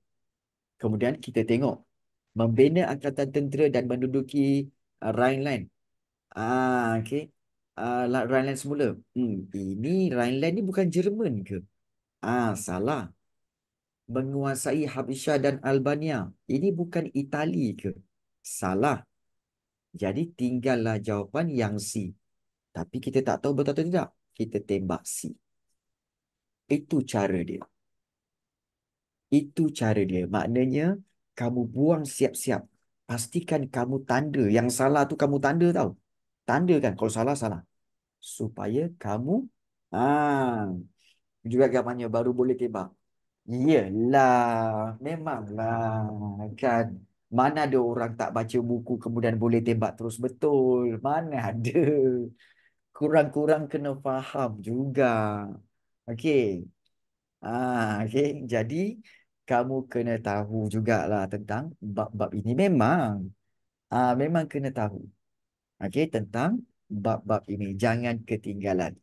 Kemudian kita tengok, membina angkatan tentera dan menduduki Rhineland. Okey. Rhineland semula. Ini Rhineland ni bukan Jerman ke? Salah. Menguasai Habsyah dan Albania. Ini bukan Itali ke? Salah. Jadi tinggallah jawapan yang C. Tapi kita tak tahu betul atau tidak. Kita tembak C. Itu cara dia. Itu cara dia. Maknanya kamu buang siap-siap. Pastikan kamu tanda. Yang salah tu kamu tanda tau. Tanda kan. Kalau salah, salah. Supaya kamu juga gambarnya baru boleh tembak. Iyalah. Memanglah. Kan. Mana ada orang tak baca buku kemudian boleh tembak terus betul. Mana ada. Kurang-kurang kena faham juga. Okey. Okey. Jadi, kamu kena tahu jugalah tentang bab-bab ini. Memang kena tahu. Okey, tentang bab-bab ini. Jangan ketinggalan.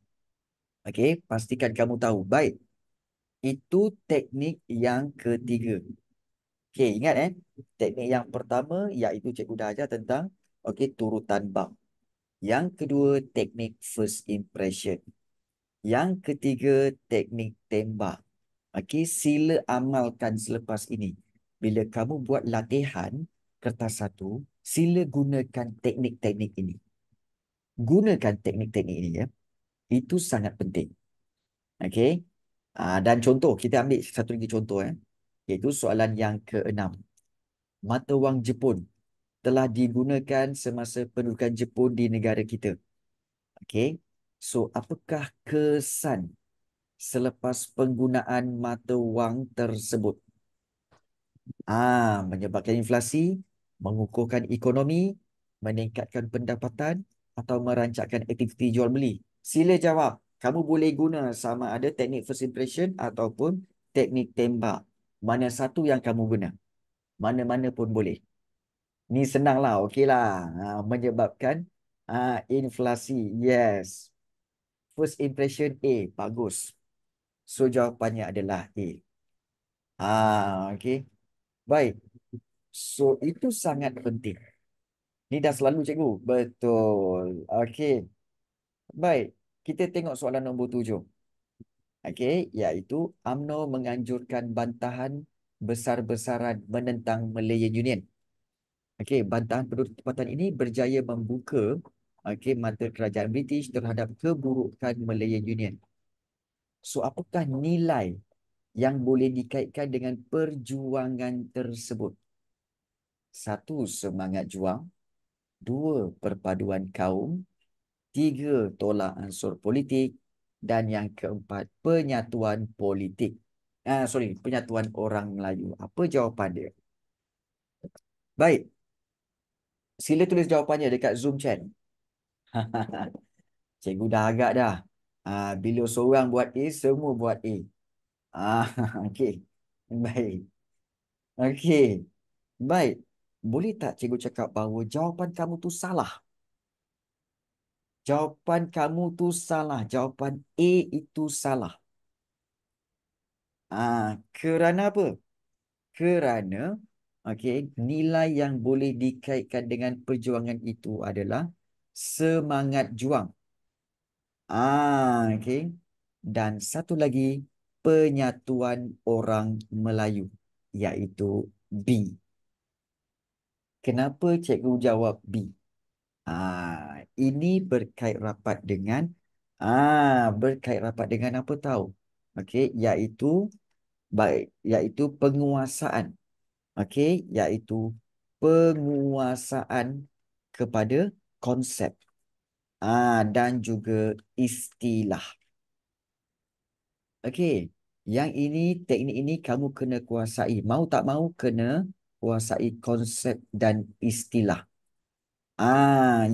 Okey, pastikan kamu tahu. Baik. Itu teknik yang ketiga. Okey, ingat teknik yang pertama iaitu cikgu dah ajar tentang turutan bab. Yang kedua, teknik first impression. Yang ketiga, teknik tembak. Okey, sila amalkan selepas ini. Bila kamu buat latihan kertas satu, sila gunakan teknik-teknik ini. Gunakan teknik-teknik ini ya. Itu sangat penting. Okey. Dan contoh, kita ambil satu lagi contoh iaitu soalan yang keenam. Mata wang Jepun telah digunakan semasa pendudukan Jepun di negara kita. Okey. So, apakah kesan selepas penggunaan mata wang tersebut? Menyebabkan inflasi, mengukuhkan ekonomi, meningkatkan pendapatan, atau merancangkan aktiviti jual beli. Sila jawab. Kamu boleh guna sama ada teknik first impression ataupun teknik tembak. Mana satu yang kamu guna? Mana-mana pun boleh. Ni senanglah, okeylah. Menyebabkan inflasi. Yes. First impression A. Bagus. So, jawapannya adalah A. Okey. Baik. So, itu sangat penting. Ni dah selalu cikgu. Betul. Okey. Baik. Kita tengok soalan nombor 7. Okey. Iaitu UMNO menganjurkan bantahan besar-besaran menentang Malayan Union. Okey. Bantahan penduduk tempatan ini berjaya membuka mata kerajaan British terhadap keburukan Malayan Union. So, apakah nilai yang boleh dikaitkan dengan perjuangan tersebut? Satu, semangat juang. Dua, perpaduan kaum. Tiga, tolak unsur politik. Dan yang keempat, penyatuan politik. Penyatuan orang Melayu. Apa jawapan dia? Baik. Sila tulis jawapannya dekat Zoom chat. Cikgu dah agak dah. Bila seorang buat A, semua buat A. Ah, okey. Baik. Okey. Baik. Boleh tak cikgu cakap bahawa jawapan kamu tu salah? Jawapan kamu tu salah. Jawapan A itu salah. Kerana apa? Kerana nilai yang boleh dikaitkan dengan perjuangan itu adalah semangat juang. Okey. Dan satu lagi, penyatuan orang Melayu, iaitu B. Kenapa cikgu jawab B? Ini berkait rapat dengan apa tahu? Okey, iaitu penguasaan. Okey, iaitu penguasaan kepada konsep dan juga istilah. Okey, teknik ini kamu kena kuasai. Mau tak mau kena kuasai konsep dan istilah.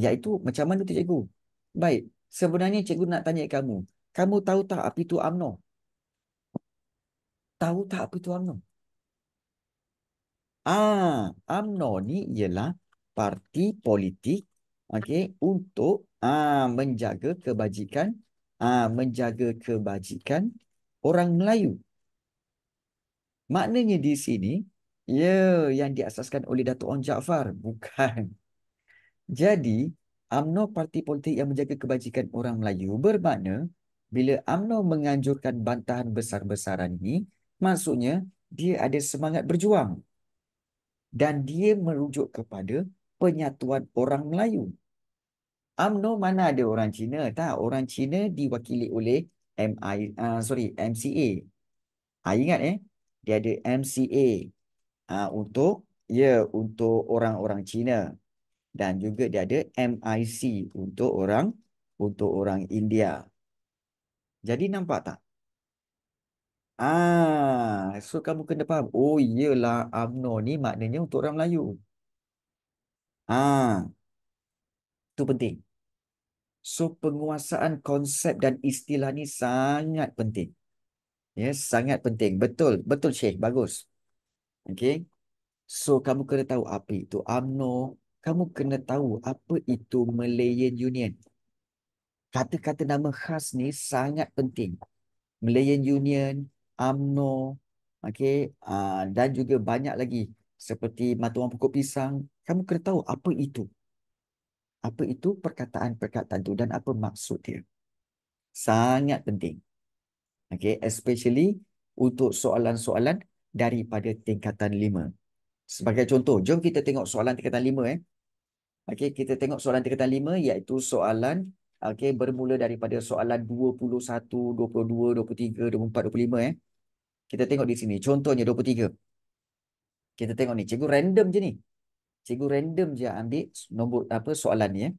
Iaitu macam mana tu cikgu? Baik, sebenarnya cikgu nak tanya kamu. Kamu tahu tak apa itu UMNO? Tahu tak apa itu UMNO? UMNO ni ialah parti politik, okey, untuk menjaga kebajikan orang Melayu. Maknanya di sini, ya, yang diasaskan oleh Datuk Onn Jaafar, bukan. Jadi, UMNO parti politik yang menjaga kebajikan orang Melayu bermakna bila UMNO menganjurkan bantahan besar-besaran ini, maksudnya dia ada semangat berjuang dan dia merujuk kepada penyatuan orang Melayu. UMNO mana ada orang Cina? Tak, orang Cina diwakili oleh MCA. Ingat dia ada MCA untuk orang-orang Cina, dan juga dia ada MIC untuk orang India. Jadi nampak tak? So kamu kena faham. Oh iyalah, UMNO ni maknanya untuk orang Melayu. Itu penting. So penguasaan konsep dan istilah ni sangat penting. Ya, sangat penting. Betul, betul Syekh, bagus. Okey. So kamu kena tahu apa itu UMNO, kamu kena tahu apa itu Malayan Union. Kata-kata nama khas ni sangat penting. Malayan Union, UMNO, okey, dan juga banyak lagi seperti Matuang Pokok Pisang. Kamu kena tahu apa itu. Apa itu perkataan-perkataan itu dan apa maksud dia. Sangat penting. Okey, especially untuk soalan-soalan daripada tingkatan 5. Sebagai contoh, jom kita tengok soalan tingkatan 5. Okey, kita tengok soalan tingkatan 5 iaitu soalan bermula daripada soalan 21, 22, 23, 24, 25 Kita tengok di sini. Contohnya 23. Kita tengok ni, cikgu random je ni. Cikgu random je ambil nombor soalan ni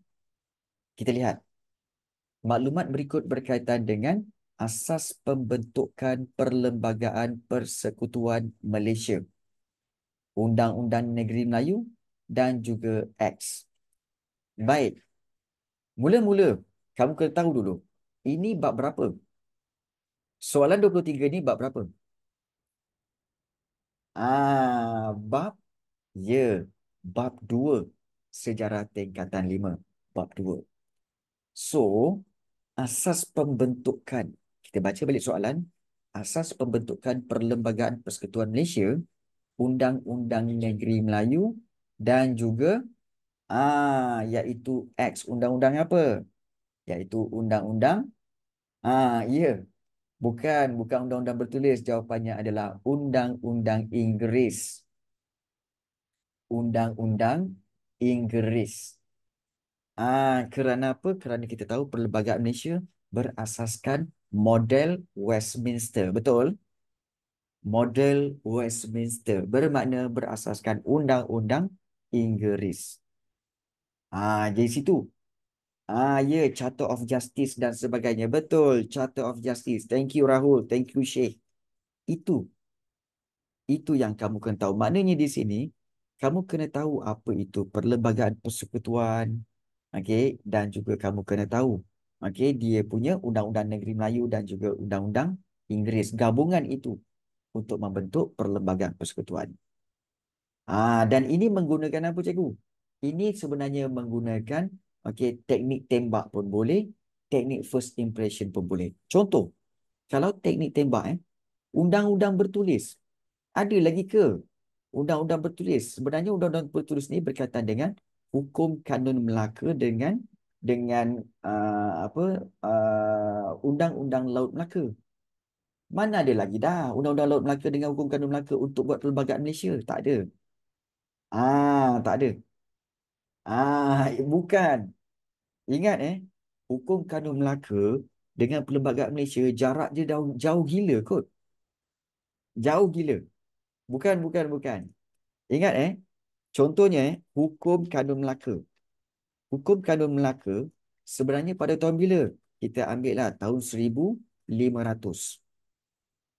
Kita lihat. Maklumat berikut berkaitan dengan asas pembentukan Perlembagaan Persekutuan Malaysia, Undang-Undang Negeri Melayu dan juga X. Baik. Mula-mula kamu kena tahu dulu. Ini bab berapa? Soalan 23 ni bab berapa? Bab bab 2. Sejarah tingkatan 5. Bab 2. So, asas pembentukan. Kita baca balik soalan. Asas pembentukan Perlembagaan Persekutuan Malaysia, Undang-Undang Negeri Melayu dan juga iaitu X. Undang-undang apa? Iaitu undang-undang ya. Bukan undang-undang bertulis. Jawapannya adalah Undang-Undang Inggeris. Undang-Undang Inggeris. Kerana apa? Kerana kita tahu Perlembagaan Malaysia berasaskan model Westminster. Betul? Model Westminster bermakna berasaskan Undang-Undang Inggeris. Jadi situ. Ya, Charter of Justice dan sebagainya. Betul, Charter of Justice. Thank you Rahul, thank you Sheikh. Itu yang kamu kena tahu. Maknanya di sini, kamu kena tahu apa itu Perlembagaan Persekutuan. Okey, dan juga kamu kena tahu. Okey, dia punya Undang-Undang Negeri Melayu dan juga Undang-Undang Inggeris. Gabungan itu untuk membentuk Perlembagaan Persekutuan. Dan ini menggunakan apa cikgu? Ini sebenarnya menggunakan teknik tembak pun boleh, teknik first impression pun boleh. Contoh, kalau teknik tembak undang-undang bertulis. Ada lagi ke undang-undang bertulis? Sebenarnya undang-undang bertulis ni berkaitan dengan hukum kanun Melaka dengan undang-undang Laut Melaka. Mana ada lagi dah undang-undang Laut Melaka dengan hukum kanun Melaka untuk buat Perlembagaan Malaysia? Tak ada. Tak ada. Bukan. Ingat hukum kanun Melaka dengan Perlembagaan Malaysia jarak dia jauh gila kot. Jauh gila. Bukan. Ingat contohnya hukum kanun Melaka. Hukum kanun Melaka sebenarnya pada tahun bila? Kita ambil lah tahun 1500.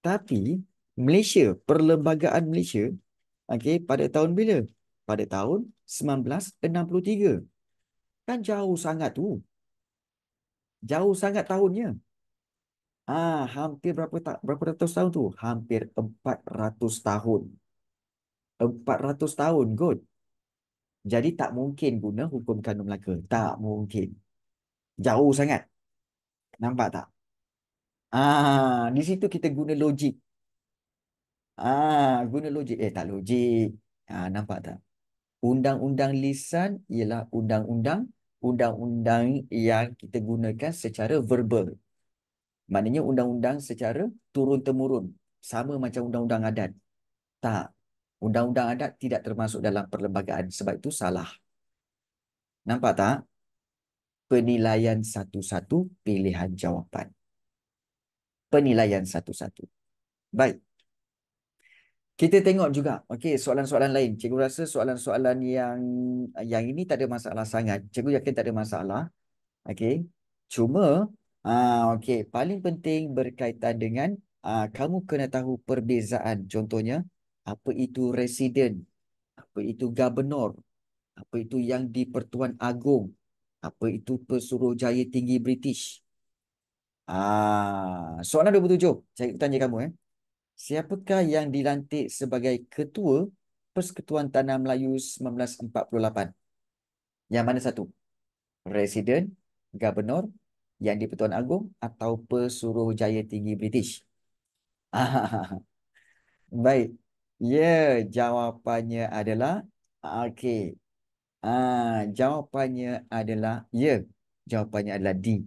Tapi Malaysia, Perlembagaan Malaysia pada tahun bila? Pada tahun 1963. Kan jauh sangat tu. Jauh sangat tahunnya. Hampir berapa ratus tahun tu? Hampir 400 tahun. 400 tahun kot. Jadi tak mungkin guna hukum kandung Melaka. Tak mungkin. Jauh sangat. Nampak tak? Di situ kita guna logik. Guna logik. Tak logik. Nampak tak? Undang-undang lisan ialah undang-undang yang kita gunakan secara verbal. Maknanya undang-undang secara turun-temurun. Sama macam undang-undang adat. Tak. Undang-undang adat tidak termasuk dalam perlembagaan. Sebab itu salah. Nampak tak? Penilaian satu-satu pilihan jawapan. Penilaian satu-satu. Baik. Kita tengok juga, okey, soalan-soalan lain. Cikgu rasa soalan-soalan yang ini tak ada masalah sangat. Cikgu yakin tak ada masalah. Okey. Cuma, okey, paling penting berkaitan dengan kamu kena tahu perbezaan. Contohnya, apa itu residen, apa itu gubernur, apa itu yang di Pertuan Agong, apa itu Pesuruhjaya Tinggi British. Soalan 27. Saya tanya kamu, siapakah yang dilantik sebagai Ketua Persekutuan Tanah Melayu 1948? Yang mana satu? Residen, Gubernur, yang di Pertuan Agong atau Pesuruhjaya Tinggi British? Baik. Ya, jawapannya adalah okey. Jawapannya adalah ya. Jawapannya adalah D.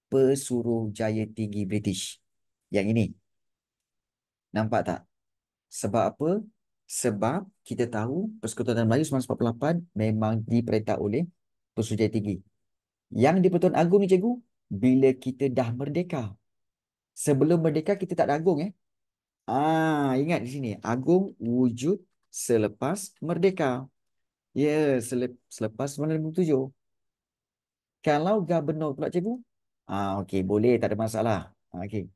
Pesuruhjaya Tinggi British. Yang ini. Nampak tak? Sebab apa? Sebab kita tahu Persekutuan Melayu 1948 memang diperintah oleh Pesuruhjaya Tinggi. Yang di Pertuan Agong ni cikgu, bila kita dah merdeka. Sebelum merdeka kita tak ada Agong ingat di sini, Agong wujud selepas merdeka. Ya, selepas 1957. Kalau Gubernur pula cikgu? Okey, boleh, tak ada masalah. Okey.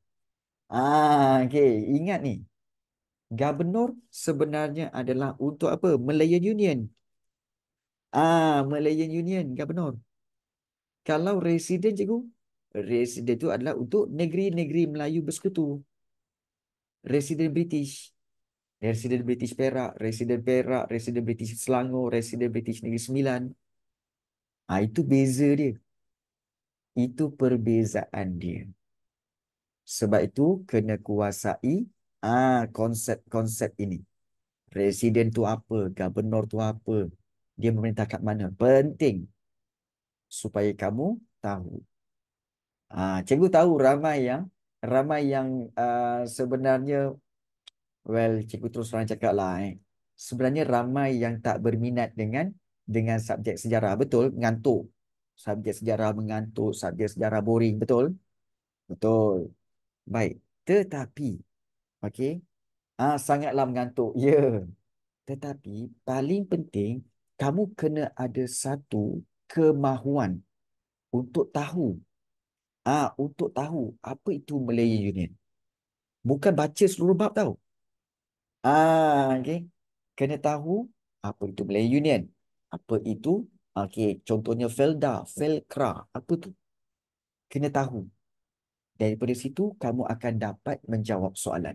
Okey, ingat ni. Gubernur sebenarnya adalah untuk apa? Malayan Union. Malayan Union, Gubernur. Kalau residen cikgu, residen itu adalah untuk negeri-negeri Melayu bersekutu. Residen British. Residen British Perak, residen British Selangor, residen British Negeri Sembilan. Itu beza dia. Itu perbezaan dia. Sebab itu kena kuasai konsep-konsep ini. Residen tu apa? Gubernur tu apa? Dia memerintah kat mana? Penting supaya kamu tahu. Cikgu tahu ramai yang sebenarnya, well, cikgu terus terang cakap lah. Sebenarnya ramai yang tak berminat dengan subjek sejarah. Betul, ngantuk. Subjek sejarah mengantuk, subjek sejarah boring. Betul? Betul. Baik. Tetapi, okey, sangatlah mengantuk. Ya. Tetapi, paling penting, kamu kena ada satu kemahuan untuk tahu. Untuk tahu apa itu Malayan Union. Bukan baca seluruh bab tau. Okey. Kena tahu apa itu Malayan Union. Apa itu, okey, contohnya Felda, Felkra, apa tu? Kena tahu. Daripada situ kamu akan dapat menjawab soalan.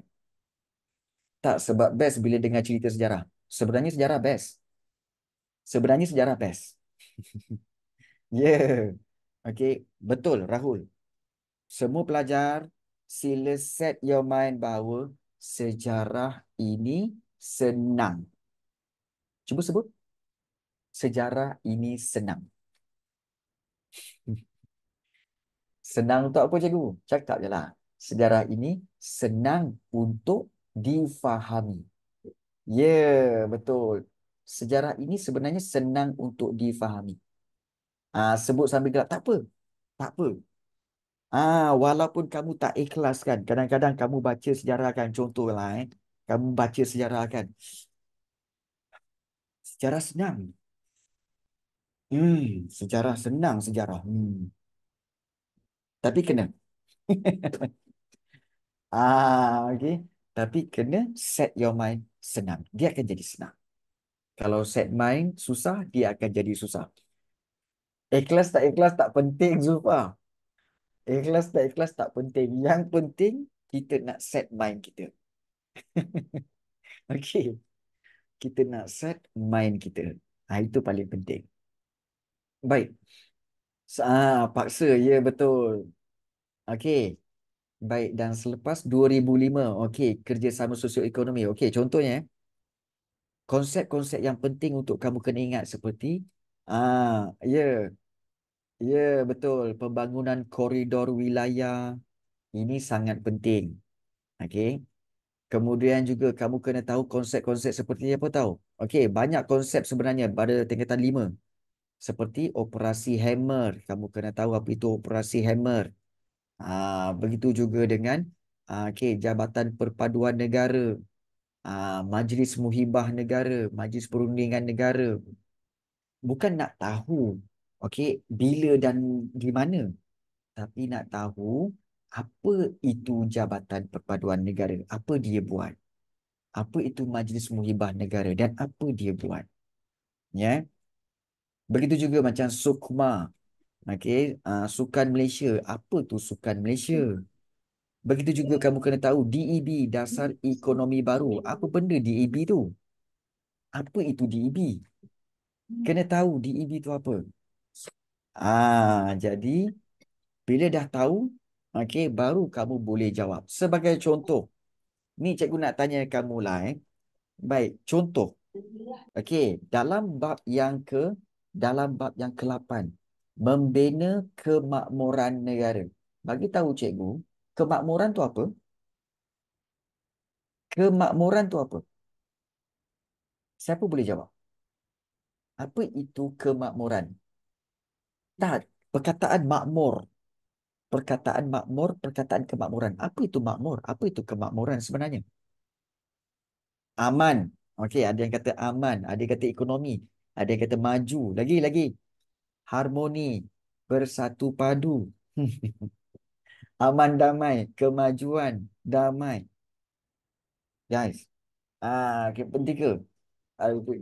Tak, sebab best bila dengar cerita sejarah. Sebenarnya sejarah best. Sebenarnya sejarah best. Ya. Yeah. Okey, betul Rahul. Semua pelajar sila set your mind bahawa sejarah ini senang. Cuba sebut. Sejarah ini senang. Senang untuk apa cikgu? Cakap je lah. Sejarah ini senang untuk difahami. Ya, betul. Sejarah ini sebenarnya senang untuk difahami. Sebut sambil gelap. Tak apa. Tak apa. Walaupun kamu tak ikhlas kan. Kadang-kadang kamu baca sejarah kan. Contohlah kamu baca sejarah kan. Sejarah senang. Sejarah senang sejarah. Tapi kena. Okey. Tapi kena set your mind senang. Dia akan jadi senang. Kalau set mind susah, dia akan jadi susah. Ikhlas tak penting, Zulfa. Ikhlas tak penting. Yang penting kita nak set mind kita. Okey. Kita nak set mind kita. Itu paling penting. Baik. Paksa, ya betul. Okey. Baik, dan selepas 2005, okey, kerjasama sosioekonomi. Okey, contohnya, konsep-konsep yang penting untuk kamu kena ingat seperti, ya, ya betul, pembangunan koridor wilayah, ini sangat penting. Okey. Kemudian juga kamu kena tahu konsep-konsep seperti apa tahu? Okey, banyak konsep sebenarnya pada tingkatan 5. Seperti operasi hammer. Kamu kena tahu apa itu operasi hammer. Begitu juga dengan okey, Jabatan Perpaduan Negara, Majlis Muhibah Negara, Majlis Perundingan Negara. Bukan nak tahu okey, bila dan di mana, tapi nak tahu apa itu Jabatan Perpaduan Negara, apa dia buat. Apa itu Majlis Muhibah Negara dan apa dia buat. Ya. Begitu juga macam Sukma. Okey, Sukan Malaysia. Apa tu Sukan Malaysia? Begitu juga kamu kena tahu DEB, Dasar Ekonomi Baru. Apa benda DEB tu? Apa itu DEB? Kena tahu DEB tu apa. Jadi bila dah tahu, okey, baru kamu boleh jawab. Sebagai contoh, ni cikgu nak tanya kamu lah. Baik, contoh. Okey, dalam bab yang ke-8, membina kemakmuran negara. Bagi tahu cikgu, kemakmuran tu apa? Kemakmuran tu apa? Siapa boleh jawab? Apa itu kemakmuran? Tak, perkataan makmur. Perkataan kemakmuran. Apa itu makmur? Apa itu kemakmuran sebenarnya? Aman. Okey, ada yang kata aman, ada yang kata ekonomi, ada yang kata maju. Lagi. Harmoni, bersatu padu. Aman damai, kemajuan, damai. Guys, okay, penting ke?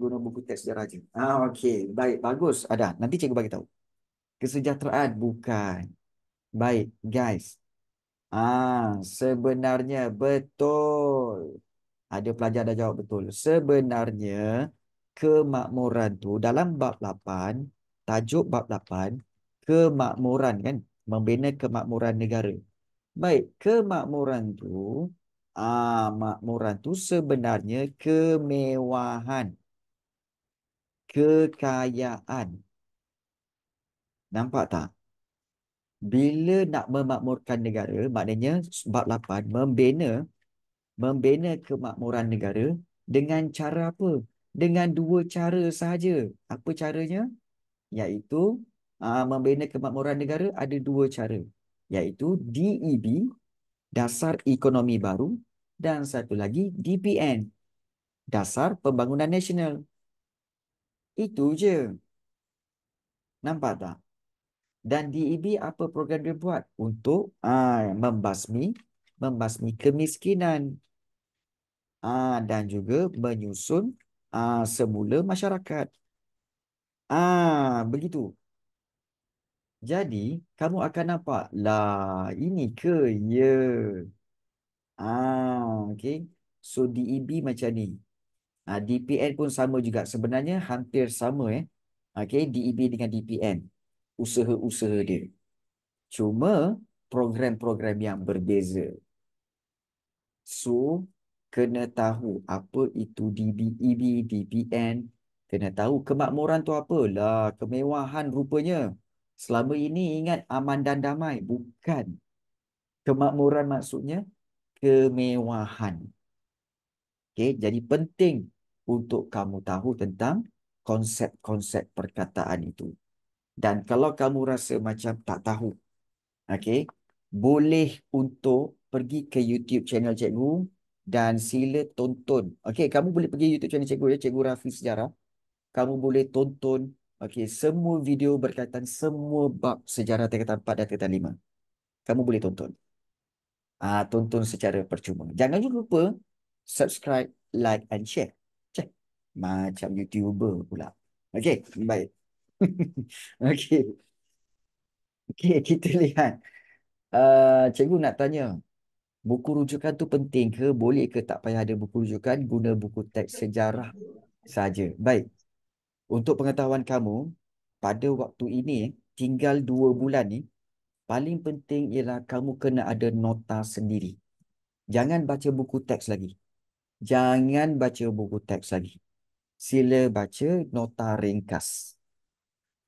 Guna buku teks sejarah je. Okey, baik, bagus. Ada. Nanti cikgu bagi tahu. Kesejahteraan bukan. Baik, guys. Sebenarnya betul. Ada pelajar dah jawab betul. Sebenarnya kemakmuran tu dalam bab 8, tajuk bab 8, kemakmuran kan, membina kemakmuran negara. Baik, makmuran tu sebenarnya kemewahan, kekayaan. Nampak tak? Bila nak memakmurkan negara, maknanya bab 8 membina kemakmuran negara dengan cara apa? Dengan dua cara sahaja. Apa caranya? Iaitu membina kemakmuran negara ada dua cara. Iaitu DEB, Dasar Ekonomi Baru, dan satu lagi DPN, Dasar Pembangunan Nasional. Itu je. Nampak tak? Dan DEB apa program dia buat? Untuk membasmi kemiskinan. Dan juga menyusun semula masyarakat. Begitu. Jadi, kamu akan nampak, lah ini ke? Ya. Okay. So, DEB macam ni. DPN pun sama juga. Sebenarnya hampir sama. Okay, DEB dengan DPN. Usaha-usaha dia. Cuma, program-program yang berbeza. So, kena tahu apa itu DBEB, DPN. Kena tahu kemakmuran tu apa. Lah, kemewahan rupanya. Selama ini ingat aman dan damai. Bukan. Kemakmuran maksudnya kemewahan. Okay, jadi penting untuk kamu tahu tentang konsep-konsep perkataan itu. Dan kalau kamu rasa macam tak tahu, okay, boleh untuk pergi ke YouTube channel cikgu dan sila tonton. Okay, kamu boleh pergi YouTube channel cikgu ya, Cikgu Rafi Sejarah. Kamu boleh tonton semua video berkaitan semua bab sejarah tingkatan 4 dan tingkatan 5. Kamu boleh tonton. Tonton secara percuma. Jangan juga lupa subscribe, like and share. Cek. Macam YouTuber pula. Okay, baik. Okay. Okay, kita lihat. Cikgu nak tanya, buku rujukan tu penting ke? Boleh ke tak payah ada buku rujukan? Guna buku teks sejarah saja. Baik. untuk pengetahuan kamu, pada waktu ini, tinggal 2 bulan ni, paling penting ialah kamu kena ada nota sendiri. Jangan baca buku teks lagi. Jangan baca buku teks lagi. Sila baca nota ringkas.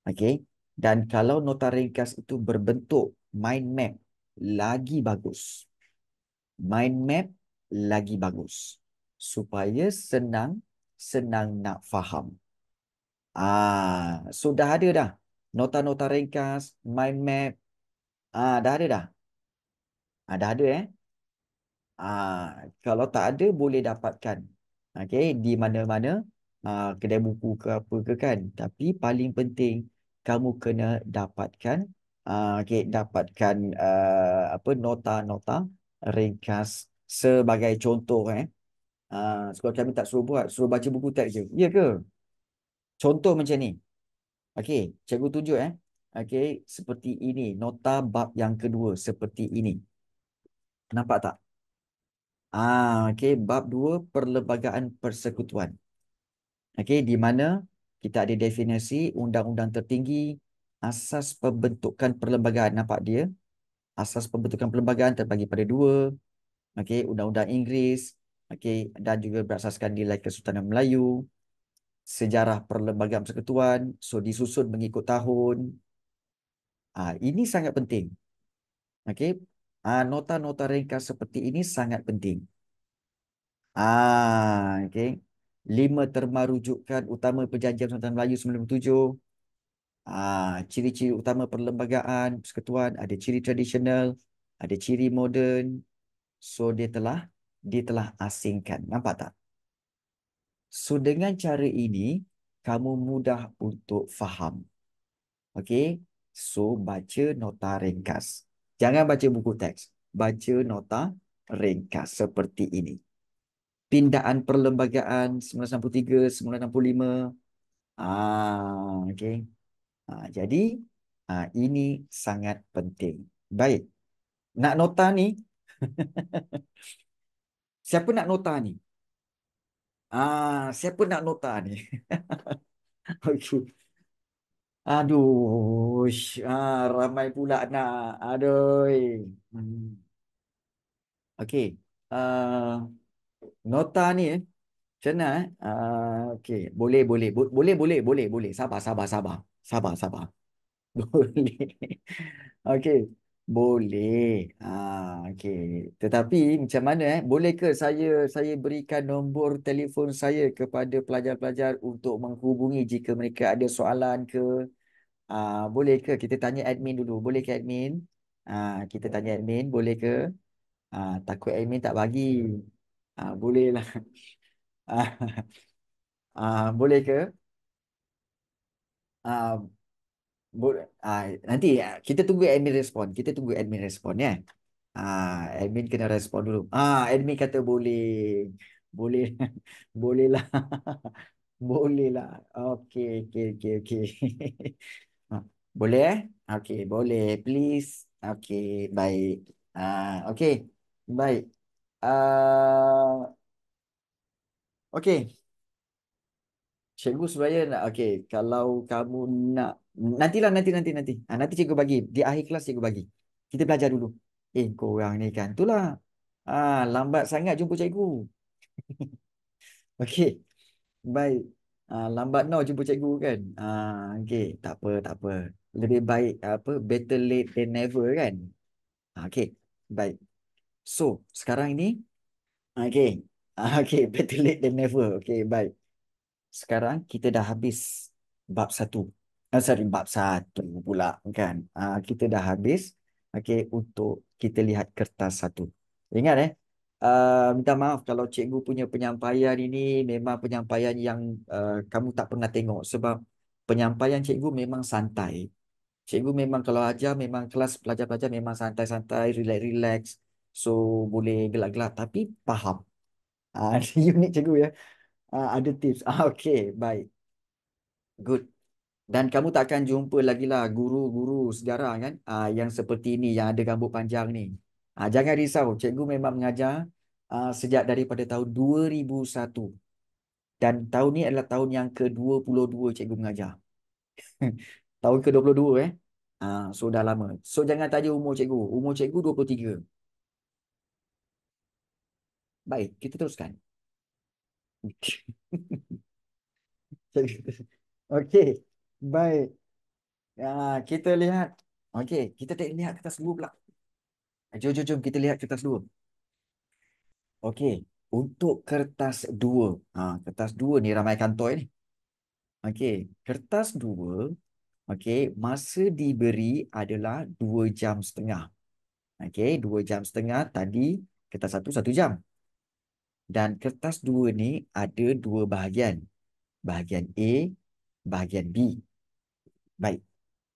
Okey. Dan kalau nota ringkas itu berbentuk mind map, lagi bagus. Mind map lagi bagus. Supaya senang nak faham. Sudah ada dah. Nota-nota ringkas, mind map. Dah ada dah. Dah ada kalau tak ada boleh dapatkan. Okey, di mana-mana kedai buku ke apa ke kan. Tapi paling penting kamu kena dapatkan okey, dapatkan apa nota-nota ringkas sebagai contoh sebab kami tak suruh buat, suruh baca buku teks je. Ya ke? Contoh macam ni. Okey, cikgu tunjuk Okey, seperti ini. Nota bab yang kedua seperti ini. Nampak tak? Okey, bab 2 perlembagaan persekutuan. Okey, di mana kita ada definisi undang-undang tertinggi, asas pembentukan perlembagaan. Nampak dia? Asas pembentukan perlembagaan terbagi pada 2. Okey, undang-undang Inggeris. Okey, dan juga berasaskan nilai Kesultanan Melayu. Sejarah perlembagaan persekutuan. So, disusun mengikut tahun. Ini sangat penting. Okey, nota-nota ringkas seperti ini sangat penting. Okey. 5 terma rujukan utama Perjanjian Sultan Melayu 97. Ciri-ciri utama perlembagaan persekutuan, ada ciri tradisional, ada ciri moden. So dia telah asingkan. Nampak tak? So dengan cara ini kamu mudah untuk faham. Okey. So baca nota ringkas. Jangan baca buku teks. Baca nota ringkas seperti ini. Pindaan perlembagaan 1963, 1965. Okey. Jadi ini sangat penting. Baik. Nak nota ni? Siapa nak nota ni? Siapa nak nota ni? Okey. Aduh, ramai pula nak. Aduh. Okey. Nota ni macam mana okey, boleh. Sabar. Sabar. Boleh. Okey. Boleh. Okey. Tetapi macam mana boleh ke saya berikan nombor telefon saya kepada pelajar-pelajar untuk menghubungi jika mereka ada soalan ke? Boleh ke kita tanya admin dulu? Boleh ke admin? Kita tanya admin boleh ke? Takut admin tak bagi. Boleh lah. Boleh ke? Ah, nanti kita tunggu admin respon. Kita tunggu admin respon ya. Admin kena respon dulu. Admin kata boleh. Boleh. Boleh lah. Boleh lah. Okey. Ah, Boleh Okey, boleh. Please. Okey, baik. Okey. Baik. Okey. Cikgu sebenarnya nak, okey, kalau kamu nak, nantilah, nanti. Nanti cikgu bagi. Di akhir kelas cikgu bagi. Kita belajar dulu. Korang ni kan. Itulah. Lambat sangat jumpa cikgu. Okey. Baik. Lambat jumpa cikgu kan. Okey. Tak apa. Lebih baik, better late than never kan. Okey. Baik. So, sekarang ini, okey. Okey. Better late than never. Okey, baik. Sekarang kita dah habis bab 1. Sorry, bab 1 pula kan. Kita dah habis untuk kita lihat kertas 1. Ingat minta maaf kalau cikgu punya penyampaian ini memang penyampaian yang kamu tak pernah tengok sebab penyampaian cikgu memang santai. Cikgu memang kalau ajar memang kelas pelajar-pelajar memang santai-santai, relax-relax. So boleh gelak-gelak tapi faham. Unik cikgu ya. Ada tips. Okey, baik. Good. Dan kamu tak akan jumpa lagi lah guru-guru sejarah kan yang seperti ini, yang ada rambut panjang ni. Jangan risau, cikgu memang mengajar sejak daripada tahun 2001. Dan tahun ni adalah tahun yang ke-22 cikgu mengajar. Tahun ke-22 So dah lama. So jangan tanya umur cikgu. Umur cikgu 23. Baik, kita teruskan. Okey. Baik. Kita lihat. Okey, kita lihat kertas dua pula. Jom, jom, jom kita lihat kertas dua. Okey, untuk kertas dua. Kertas dua ni ramai kantoi ni. Okey, kertas dua. Okey, masa diberi adalah 2 jam setengah. Okey, 2 jam setengah tadi kertas satu 1 jam. Dan kertas dua ni ada 2 bahagian. Bahagian A, bahagian B. Baik.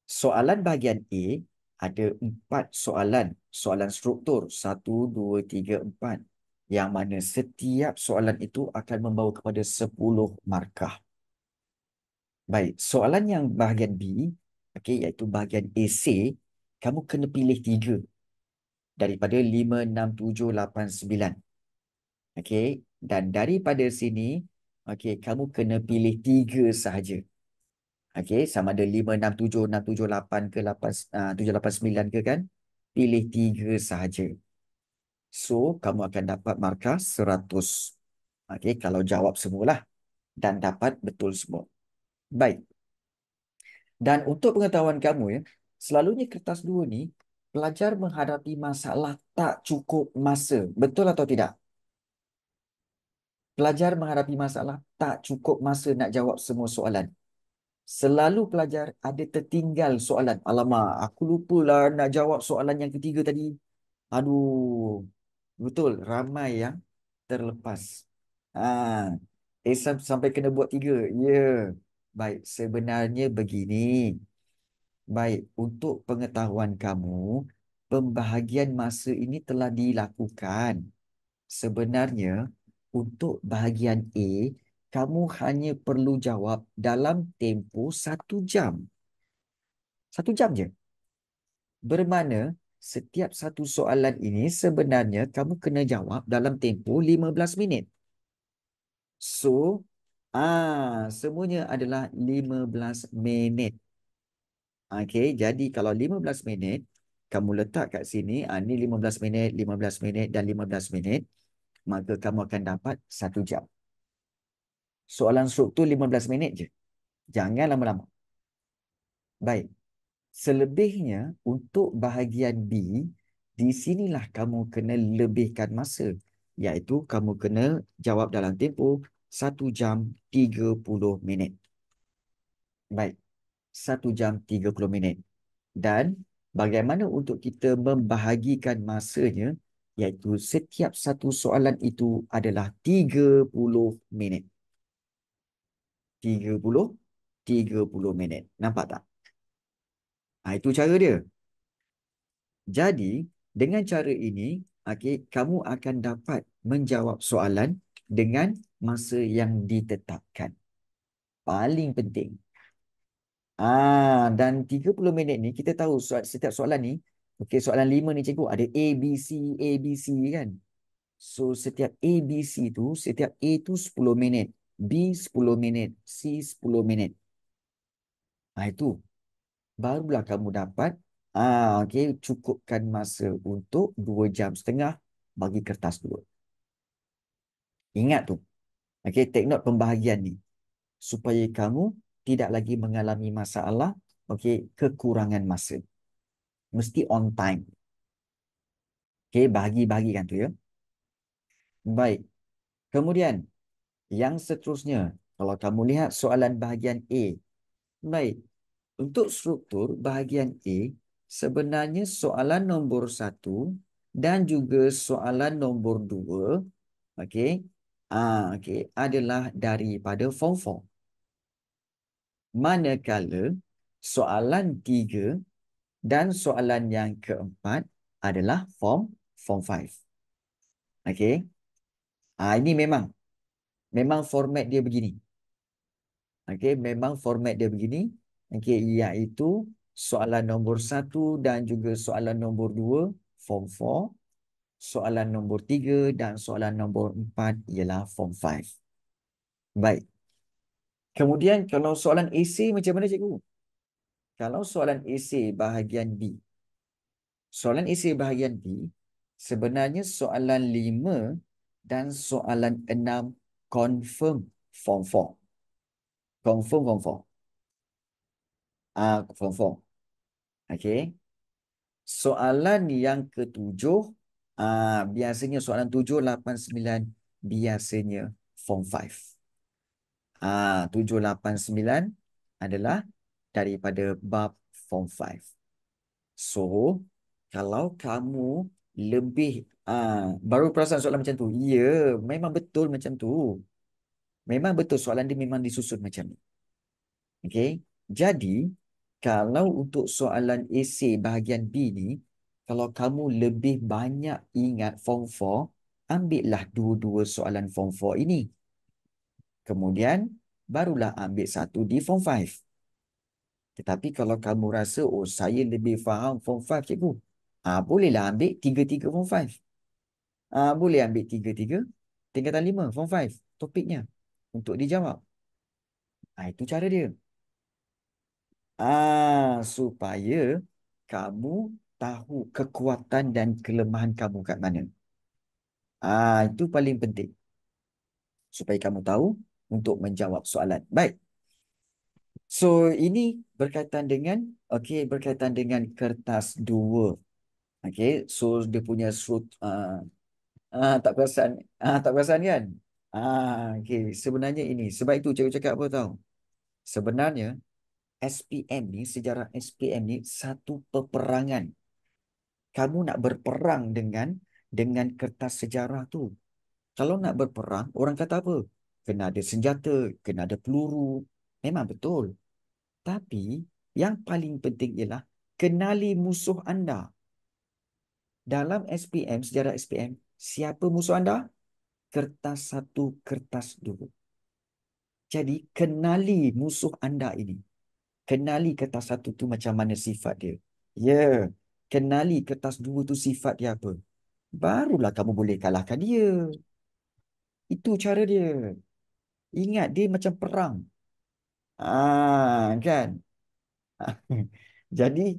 Soalan bahagian A ada 4 soalan. Soalan struktur 1, 2, 3, 4. Yang mana setiap soalan itu akan membawa kepada 10 markah. Baik, soalan yang bahagian B, okey, iaitu bahagian AC, kamu kena pilih 3 daripada 5, 6, 7, 8, 9. Okey, dan daripada sini, okey, kamu kena pilih 3 sahaja. Okey, sama ada 5, 6, 7, 6, 7, 8 ke 8, 7, 8, 9 ke kan? Pilih 3 sahaja. So, kamu akan dapat markah 100. Okey, kalau jawab semualah dan dapat betul semua. Baik. Dan untuk pengetahuan kamu selalunya kertas 2 ni, pelajar menghadapi masalah tak cukup masa. Betul atau tidak? Pelajar menghadapi masalah tak cukup masa nak jawab semua soalan. Selalu pelajar ada tertinggal soalan. Alamak, aku lupalah nak jawab soalan yang ketiga tadi. Aduh, betul. Ramai yang terlepas. Sampai kena buat 3. Ya. Baik, sebenarnya begini. Baik, untuk pengetahuan kamu, pembahagian masa ini telah dilakukan. Sebenarnya, untuk bahagian A, kamu hanya perlu jawab dalam tempoh 1 jam. 1 jam je. Bermakna, setiap satu soalan ini sebenarnya kamu kena jawab dalam tempoh 15 minit. So, semuanya adalah 15 minit. Okey, jadi kalau 15 minit, kamu letak kat sini, ni 15 minit, 15 minit dan 15 minit, maka kamu akan dapat 1 jam. Soalan struktur 15 minit je. Jangan lama-lama. Baik. Selebihnya, untuk bahagian B, di sinilah kamu kena lebihkan masa. Iaitu kamu kena jawab dalam tempoh 1 jam 30 minit. Baik. 1 jam 30 minit. Dan bagaimana untuk kita membahagikan masanya, iaitu setiap satu soalan itu adalah 30 minit. 30 minit. Nampak tak? Itu cara dia. Jadi, dengan cara ini, kamu akan dapat menjawab soalan dengan masa yang ditetapkan. Paling penting. Dan 30 minit ni, kita tahu setiap soalan ni, soalan 5 ni cikgu, ada A, B, C, A, B, C kan? So, setiap A, B, C tu, setiap A tu 10 minit, B 10 minit, C 10 minit. Itu. Barulah kamu dapat cukupkan masa untuk 2 jam setengah bagi kertas 2. Ingat tu. Take note pembahagian ni. Supaya kamu tidak lagi mengalami masalah kekurangan masa. Mesti on time. Bahagi-bahagikan tu ya. Baik. Kemudian, yang seterusnya, kalau kamu lihat soalan bahagian A. Baik. Untuk struktur bahagian A, sebenarnya soalan nombor 1 dan juga soalan nombor 2 adalah daripada form 4. Manakala soalan 3 dan soalan yang keempat adalah form 5. Ini memang format dia begini. Memang format dia begini. Iaitu soalan nombor 1 dan juga soalan nombor 2 form 4. Soalan nombor 3 dan soalan nombor 4 ialah form 5. Baik. Kemudian kalau soalan esei macam mana cikgu? Kalau soalan esei bahagian B. Soalan esei bahagian B sebenarnya soalan 5 dan soalan 6 confirm form 4. Confirm form 4. Form 4. Okey. Soalan yang ketujuh, biasanya soalan 7, 8, 9 biasanya form 5. 7, 8, 9 adalah daripada bab form 5. So, kalau kamu lebih baru perasan soalan macam tu, ya, memang betul macam tu. Memang betul soalan dia memang disusun macam ni. Okey. Jadi, kalau untuk soalan esei bahagian B ni, kalau kamu lebih banyak ingat form 4, ambillah dua-dua soalan form 4 ini. Kemudian, barulah ambil satu di form 5. Tetapi kalau kamu rasa, oh saya lebih faham form 5 cikgu, bolehlah ambil tiga-tiga form 5. Boleh ambil tiga-tiga tingkatan 5 form 5 topiknya untuk dijawab. Itu cara dia. Supaya kamu tahu kekuatan dan kelemahan kamu kat mana. Itu paling penting. Supaya kamu tahu untuk menjawab soalan. Baik. So, ini berkaitan dengan, berkaitan dengan kertas 2. Okey, so dia punya tak perasan, tak perasan kan? Okey, sebenarnya ini. Sebab itu cikgu cakap apa tahu? Sebenarnya SPM ni, sejarah SPM ni satu peperangan. Kamu nak berperang dengan kertas sejarah tu. Kalau nak berperang, orang kata apa? Kena ada senjata, kena ada peluru. Memang betul. Tapi yang paling penting ialah kenali musuh anda. Dalam SPM, sejarah SPM, siapa musuh anda? Kertas 1, kertas 2. Jadi, kenali musuh anda ini. Kenali kertas 1 tu macam mana sifat dia. Ya, kenali kertas 2 tu sifat dia apa. Barulah kamu boleh kalahkan dia. Itu cara dia. Ingat, dia macam perang. Kan? Jadi,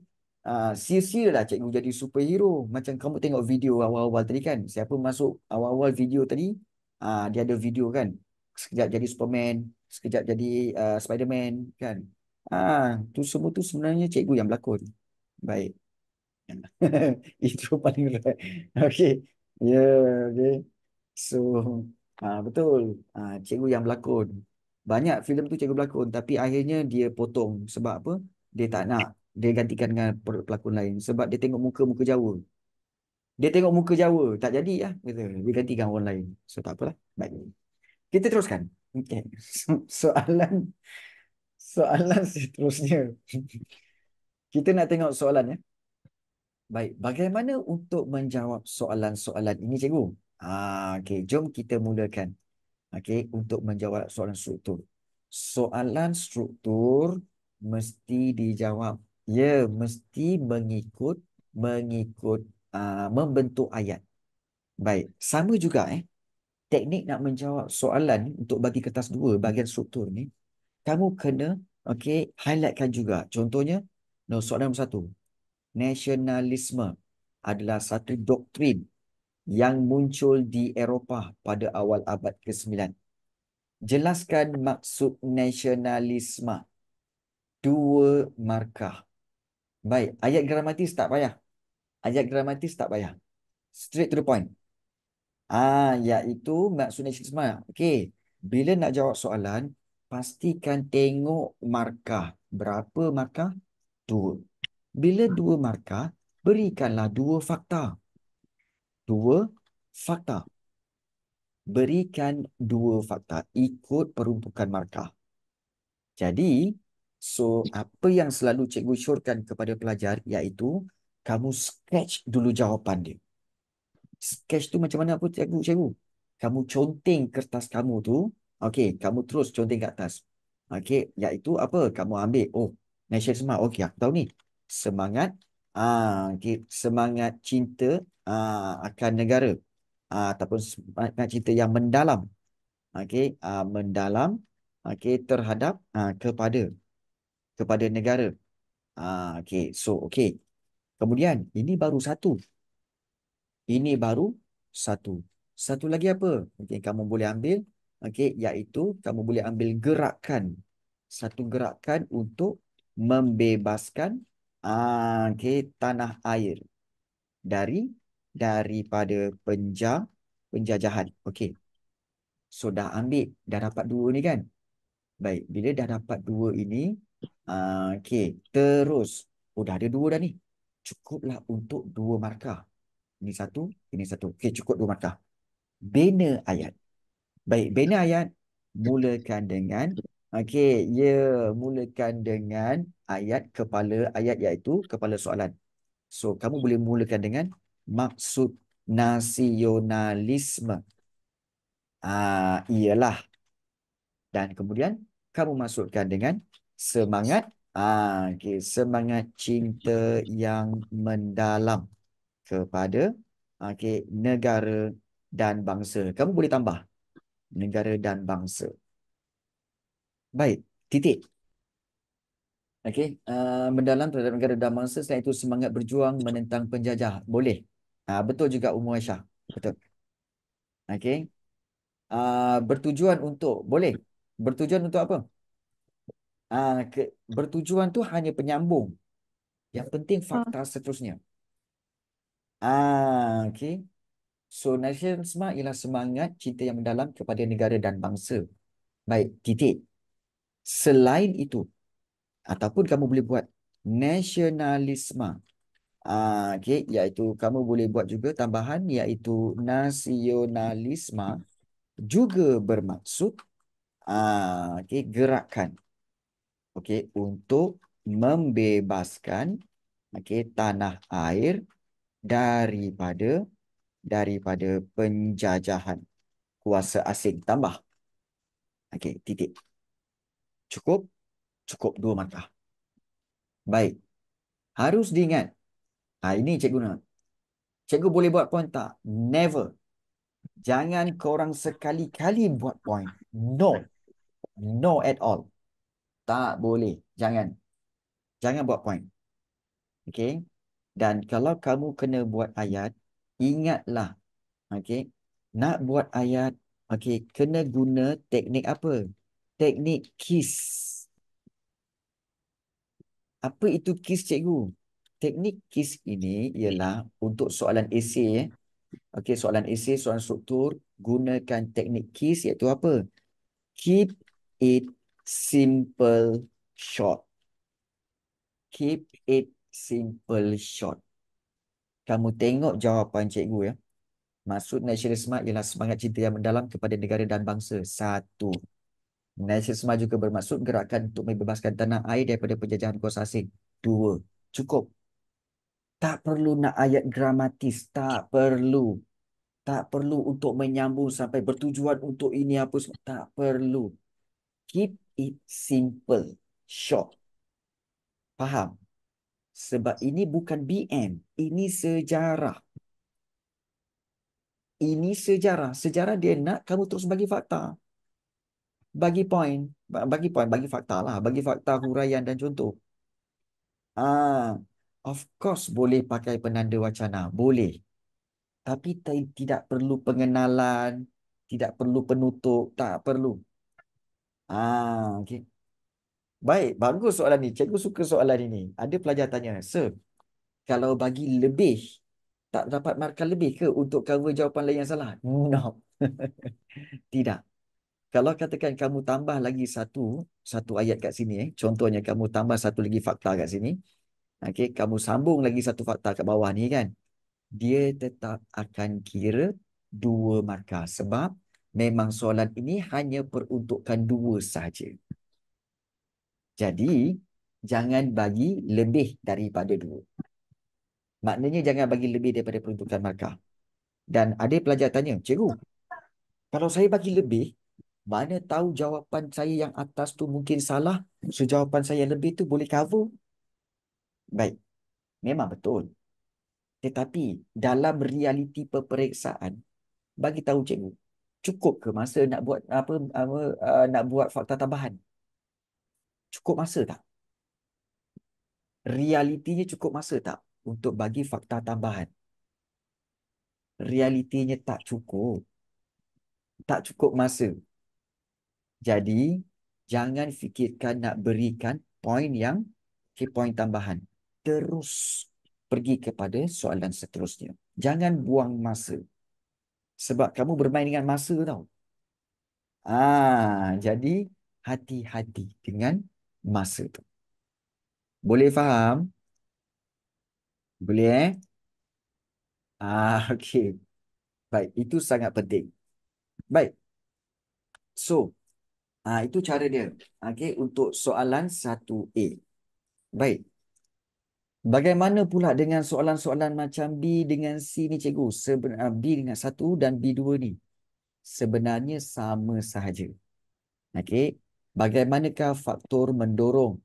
sia-sia lah cikgu jadi superhero. Macam kamu tengok video awal-awal tadi kan. Siapa masuk awal-awal video tadi, dia ada video kan. Sekejap jadi Superman, sekejap jadi Spiderman kan. Tu semua tu sebenarnya cikgu yang berlakon. Baik. Itu paling right. Okey. Ya, okey. So, betul. Cikgu yang berlakon. Banyak filem tu cikgu berlakon, tapi akhirnya dia potong. Sebab apa? Dia tak nak. Dia gantikan dengan pelakon lain. Sebab dia tengok muka-muka Jawa. Dia tengok muka Jawa. Tak jadi lah. Dia gantikan orang lain. So, tak apalah. Baik. Kita teruskan. Okay. Soalan soalan seterusnya. Kita nak tengok soalan ya. Baik, bagaimana untuk menjawab soalan-soalan ini, cikgu? Okey, jom kita mulakan. Okey, untuk menjawab soalan struktur. Soalan struktur mesti dijawab. Ya, mesti mengikut membentuk ayat. Baik, sama juga teknik nak menjawab soalan untuk bagi kertas 2 bahagian struktur ni, kamu kena highlightkan juga. Contohnya, soalan nombor 1. Nasionalisme adalah satu doktrin yang muncul di Eropah pada awal abad ke-9. Jelaskan maksud nasionalisme. 2 markah. Baik, ayat gramatis tak payah. Ayat gramatis tak payah. Straight to the point. Iaitu maksud nasionalisme. Okey, bila nak jawab soalan, pastikan tengok markah. Berapa markah? 2. Bila 2 markah, berikanlah 2 fakta. 2 fakta. Berikan 2 fakta. Ikut peruntukan markah. Jadi, apa yang selalu cikgu syorkan kepada pelajar iaitu kamu sketch dulu jawapan dia. Sketch tu macam mana apa cikgu? Kamu conteng kertas kamu tu. Okey, kamu terus conteng kat atas. Okey, iaitu apa? Kamu ambil, nasionalisme. Okey, aku tahu ni. Semangat, okey, semangat cinta akan negara. Ataupun semangat cinta yang mendalam okey, mendalam, okey, terhadap kepada negara. Okey, so okey. Kemudian ini baru satu. Ini baru satu. Satu lagi apa? Okey, kamu boleh ambil, okey, iaitu kamu boleh ambil gerakan. Satu gerakan untuk membebaskan okey, tanah air dari daripada penjajahan. Okey. So dah ambil, dah dapat dua ni kan? Baik, bila dah dapat dua ini, okey, terus, oh dah ada dua dah ni. Cukuplah untuk dua markah. Ini satu, ini satu. Okey, cukup dua markah. Bina ayat. Baik, bina ayat mulakan dengan, okey, mulakan dengan ayat kepala ayat iaitu kepala soalan. So, kamu boleh mulakan dengan maksud nasionalisme. Ialah. Dan kemudian kamu masukkan dengan semangat, okey, semangat cinta yang mendalam kepada, okey, negara dan bangsa. Kamu boleh tambah negara dan bangsa. Baik, titik. Okey, mendalam terhadap negara dan bangsa, selain itu semangat berjuang menentang penjajah. Boleh. Betul juga Ummu Aisyah. Betul. Okey. Bertujuan untuk, boleh. Bertujuan untuk apa? Bertujuan tu hanya penyambung. Yang penting fakta seterusnya. Okey. So, nasionalisme ialah semangat cinta yang mendalam kepada negara dan bangsa. Baik, titik. Selain itu, ataupun kamu boleh buat nasionalisme. Okey, iaitu kamu boleh buat juga tambahan iaitu nasionalisme juga bermaksud okey, gerakan, okey, untuk membebaskan, okey, tanah air daripada penjajahan kuasa asing. Tambah. Okey, titik. Cukup? Cukup dua markah. Baik. Harus diingat. Ini cikgu nak. Cikgu boleh buat point tak? Never. Jangan korang sekali-kali buat point. No. No at all. Tak boleh. Jangan. Jangan buat point. Okay. Dan kalau kamu kena buat ayat, ingatlah. Okay. Nak buat ayat, okay, kena guna teknik apa? Teknik KISS. Apa itu KISS, cikgu? Teknik KISS ini ialah untuk soalan esei. Okey, soalan esei, soalan struktur, gunakan teknik KISS iaitu apa? Keep it simple short. Keep it simple short. Kamu tengok jawapan cikgu ya. Maksud nasionalisme ialah semangat cinta yang mendalam kepada negara dan bangsa. Satu. Nasionalisme juga bermaksud gerakan untuk membebaskan tanah air daripada penjajahan kuasa asing. Dua. Cukup. Tak perlu nak ayat gramatis. Tak perlu. Tak perlu untuk menyambung sampai bertujuan untuk ini apa semua. Tak perlu. Keep it simple. Short. Faham? Sebab ini bukan BM. Ini sejarah. Ini sejarah. Sejarah dia nak kamu terus bagi fakta. Bagi poin. Bagi poin. Bagi fakta lah. Bagi fakta, huraian dan contoh. Of course boleh pakai penanda wacana. Boleh. Tapi tidak perlu pengenalan. Tidak perlu penutup. Tak perlu. Okay. Baik, bagus soalan ni. Cikgu suka soalan ini. Ada pelajar tanya, Sir, kalau bagi lebih, tak dapat markah lebih ke untuk cover jawapan lain yang salah? No. Tidak. Kalau katakan kamu tambah lagi satu ayat kat sini, contohnya kamu tambah satu lagi fakta kat sini, okay, kamu sambung lagi satu fakta kat bawah ni kan, dia tetap akan kira dua markah sebab memang soalan ini hanya peruntukan dua sahaja. Jadi, jangan bagi lebih daripada dua. Maknanya jangan bagi lebih daripada peruntukan markah. Dan ada pelajar tanya, cikgu, kalau saya bagi lebih, mana tahu jawapan saya yang atas tu mungkin salah, so jawapan saya yang lebih tu boleh cover? Baik, memang betul. Tetapi dalam realiti peperiksaan, bagi tahu cikgu, Cukup ke masa nak buat nak buat fakta tambahan? Cukup masa tak? Realitinya cukup masa tak untuk bagi fakta tambahan? Realitinya tak cukup. Tak cukup masa. Jadi, jangan fikirkan nak berikan poin tambahan. Terus pergi kepada soalan seterusnya. Jangan buang masa. Sebab kamu bermain dengan masa tau. Jadi hati-hati dengan masa tu. Boleh faham? Boleh okey. Baik, itu sangat penting. Baik. So, itu cara dia. Okey, untuk soalan 1A. Baik. Bagaimana pula dengan soalan-soalan macam B dengan C ni cikgu? B dengan 1 dan B2 ni sebenarnya sama sahaja. Okey. Bagaimanakah faktor mendorong?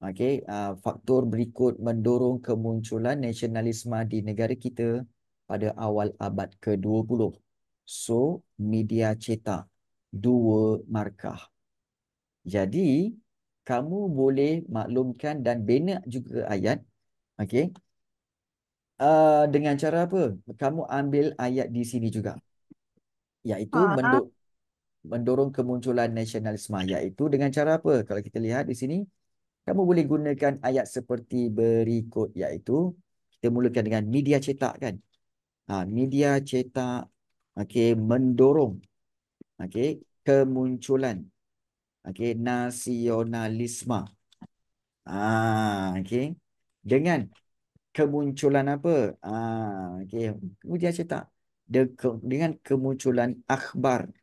Okey, faktor berikut mendorong kemunculan nasionalisme di negara kita pada awal abad ke-20. So, media cetak 2 markah. Jadi, kamu boleh maklumkan dan bina juga ayat. Okey. Dengan cara apa? Kamu ambil ayat di sini juga. Iaitu mendorong kemunculan nasionalisme. Iaitu dengan cara apa? Kalau kita lihat di sini, kamu boleh gunakan ayat seperti berikut. Iaitu, kita mulakan dengan media cetak kan. Media cetak mendorong kemunculan nasionalisme. Dengan kemunculan apa? Media cetak dengan kemunculan akhbar.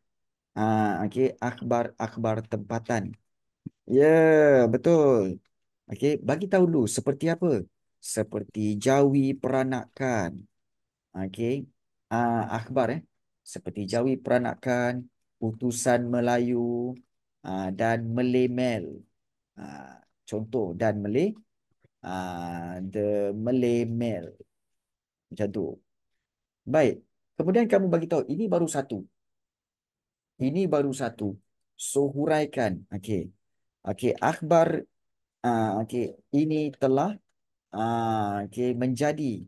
Akhbar tempatan. Ya, betul. Bagi tahu dulu seperti apa? Seperti jawi peranakan. Akhbar seperti jawi peranakan, utusan Melayu, dan Melemel. Contoh dan The Melemel. Macam tu. Baik. Kemudian kamu bagi tahu ini baru satu. Ini baru satu. So huraikan. Akhbar ini telah menjadi,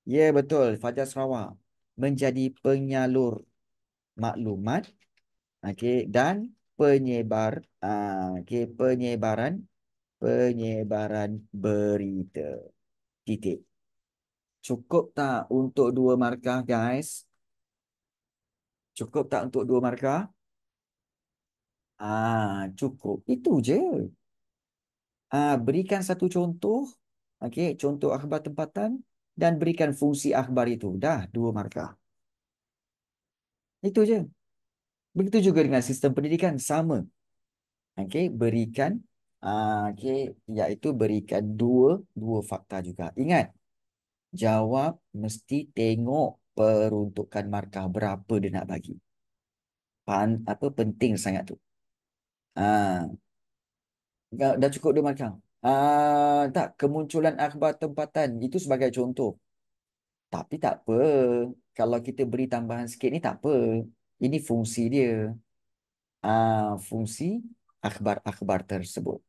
ya betul, Fajar Sarawak menjadi penyalur maklumat dan penyebaran berita. Titik. Cukup tak untuk 2 markah, guys? Cukup tak untuk 2 markah? Cukup. Itu je. Berikan satu contoh. Contoh akhbar tempatan dan berikan fungsi akhbar itu. Dah 2 markah. Itu je. Begitu juga dengan sistem pendidikan. Sama. Berikan iaitu berikan dua fakta juga. Ingat, jawab mesti tengok peruntukan markah berapa dia nak bagi. Penting sangat tu. Dah cukup 2 markah. Tak, kemunculan akhbar tempatan itu sebagai contoh. Tapi tak apa. Kalau kita beri tambahan sikit ni tak apa. Ini fungsi dia. Fungsi akhbar-akhbar tersebut.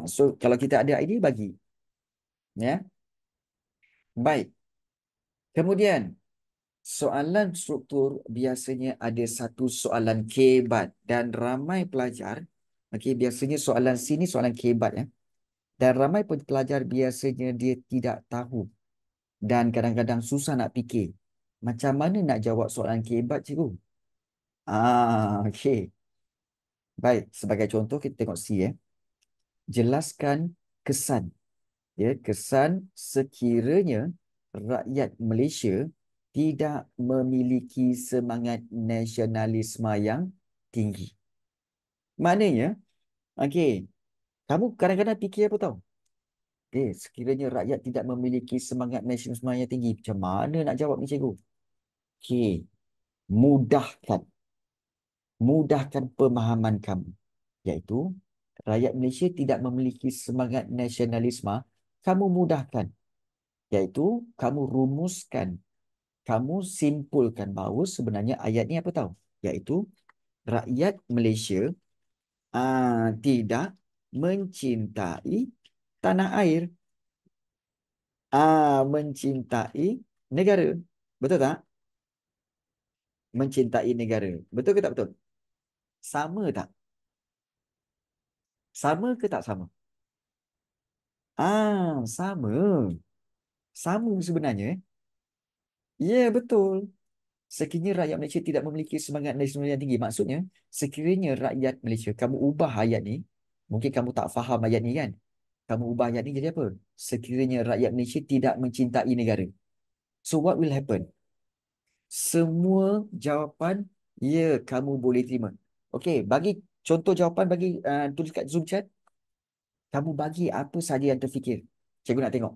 So kalau kita ada idea bagi. Ya. Baik. Kemudian soalan struktur biasanya ada satu soalan kebat dan ramai pelajar biasanya soalan sini soalan kebat ya. Dan ramai pelajar biasanya dia tidak tahu dan kadang-kadang susah nak fikir. Macam mana nak jawab soalan kebat, cikgu? Okey. Baik, sebagai contoh kita tengok C ya. Jelaskan kesan. Ya, kesan sekiranya rakyat Malaysia tidak memiliki semangat nasionalisme yang tinggi. Maknanya, kamu kadang-kadang fikir apa tahu? Sekiranya rakyat tidak memiliki semangat nasionalisme yang tinggi, macam mana nak jawab ni, cikgu? Mudahkan. Mudahkan pemahaman kamu. Iaitu, rakyat Malaysia tidak memiliki semangat nasionalisme, kamu mudahkan. Iaitu, kamu rumuskan kamu simpulkan bahawa sebenarnya ayat ni apa tahu? Iaitu rakyat Malaysia tidak mencintai tanah air, mencintai negara. Betul tak? Mencintai negara. Betul ke tak betul? Sama tak? Sama ke tak sama? Sama. Sama sebenarnya. Ya, betul. Sekiranya rakyat Malaysia tidak memiliki semangat nasional yang tinggi. Maksudnya, sekiranya rakyat Malaysia, kamu ubah ayat ni, mungkin kamu tak faham ayat ni kan? Kamu ubah ayat ni jadi apa? Sekiranya rakyat Malaysia tidak mencintai negara. So, what will happen? Semua jawapan, ya, kamu boleh terima. Okey, bagi contoh jawapan, bagi tulis kat Zoom chat. Kamu bagi apa saja yang terfikir. Cikgu nak tengok.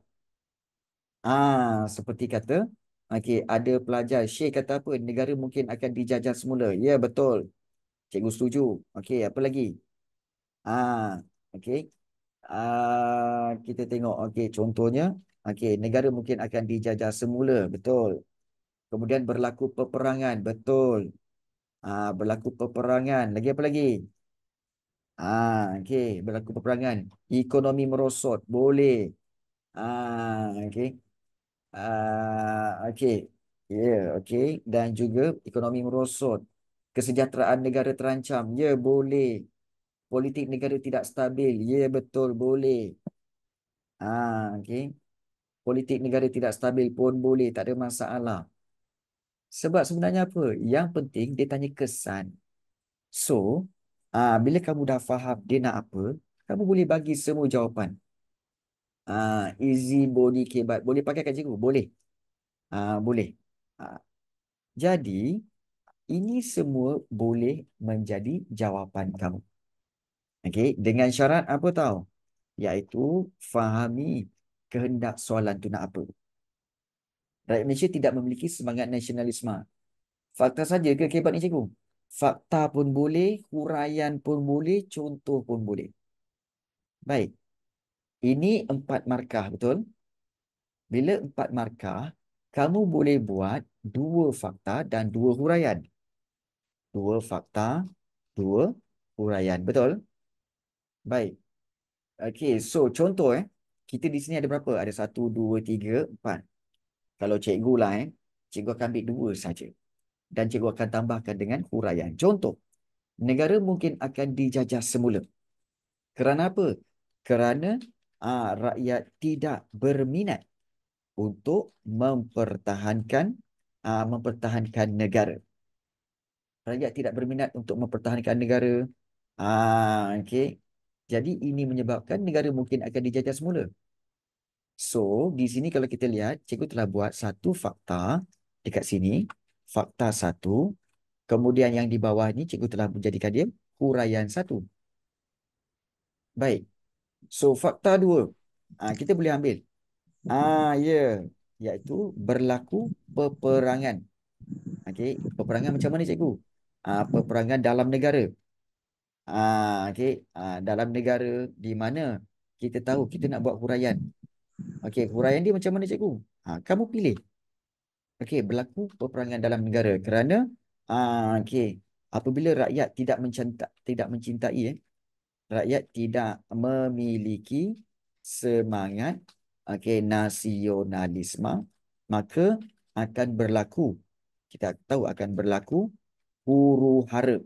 Seperti kata, okey, ada pelajar, Syekh kata apa? Negara mungkin akan dijajah semula. Ya, betul. Cikgu setuju. Okey, apa lagi? Okey. Kita tengok. Okey, contohnya, okey, negara mungkin akan dijajah semula. Betul. Kemudian berlaku peperangan. Betul. Berlaku peperangan. Lagi apa lagi? Okey, berlaku peperangan. Ekonomi merosot. Boleh. Okey. Okey. Ya, okey. Dan juga ekonomi merosot. Kesejahteraan negara terancam. Ya, boleh. Politik negara tidak stabil. Ya, betul. Boleh. Okey. Politik negara tidak stabil pun boleh. Tak ada masalah. Sebab sebenarnya apa? Yang penting dia tanya kesan. So, bila kamu dah faham dia nak apa, kamu boleh bagi semua jawapan. Easy body kebat. Boleh pakai kat cikgu? Boleh. Boleh. Ah, jadi, ini semua boleh menjadi jawapan kamu. Okey, dengan syarat apa tahu? Iaitu fahami kehendak soalan tu nak apa. Rakyat Malaysia tidak memiliki semangat nasionalisme. Fakta saja ke kebat ni cikgu? Fakta pun boleh, huraian pun boleh, contoh pun boleh. Baik. Ini 4 markah, betul? Bila 4 markah, kamu boleh buat 2 fakta dan 2 huraian. 2 fakta, 2 huraian. Betul? Baik. Okey, so contoh kita di sini ada berapa? Ada 1, 2, 3, 4. Kalau cikgu lah cikgu akan ambil 2 saja. Dan cikgu akan tambahkan dengan huraian. Contoh, negara mungkin akan dijajah semula. Kerana apa? Kerana rakyat tidak berminat untuk mempertahankan negara. Rakyat tidak berminat untuk mempertahankan negara. Okey. Jadi ini menyebabkan negara mungkin akan dijajah semula. So, di sini kalau kita lihat, cikgu telah buat satu fakta dekat sini. Fakta satu. Kemudian yang di bawah ni, cikgu telah menjadikan dia huraian satu. Baik. So, fakta dua. Kita boleh ambil. Ya. Iaitu berlaku peperangan. Okey. Peperangan macam mana cikgu? Peperangan dalam negara. Okey. Dalam negara di mana kita tahu kita nak buat huraian. Okey, huraian dia macam mana cikgu? Kamu pilih. Okey, berlaku peperangan dalam negara kerana okey, apabila rakyat tidak mencintai rakyat tidak memiliki semangat nasionalisme, maka akan berlaku, kita tahu akan berlaku huru-hara.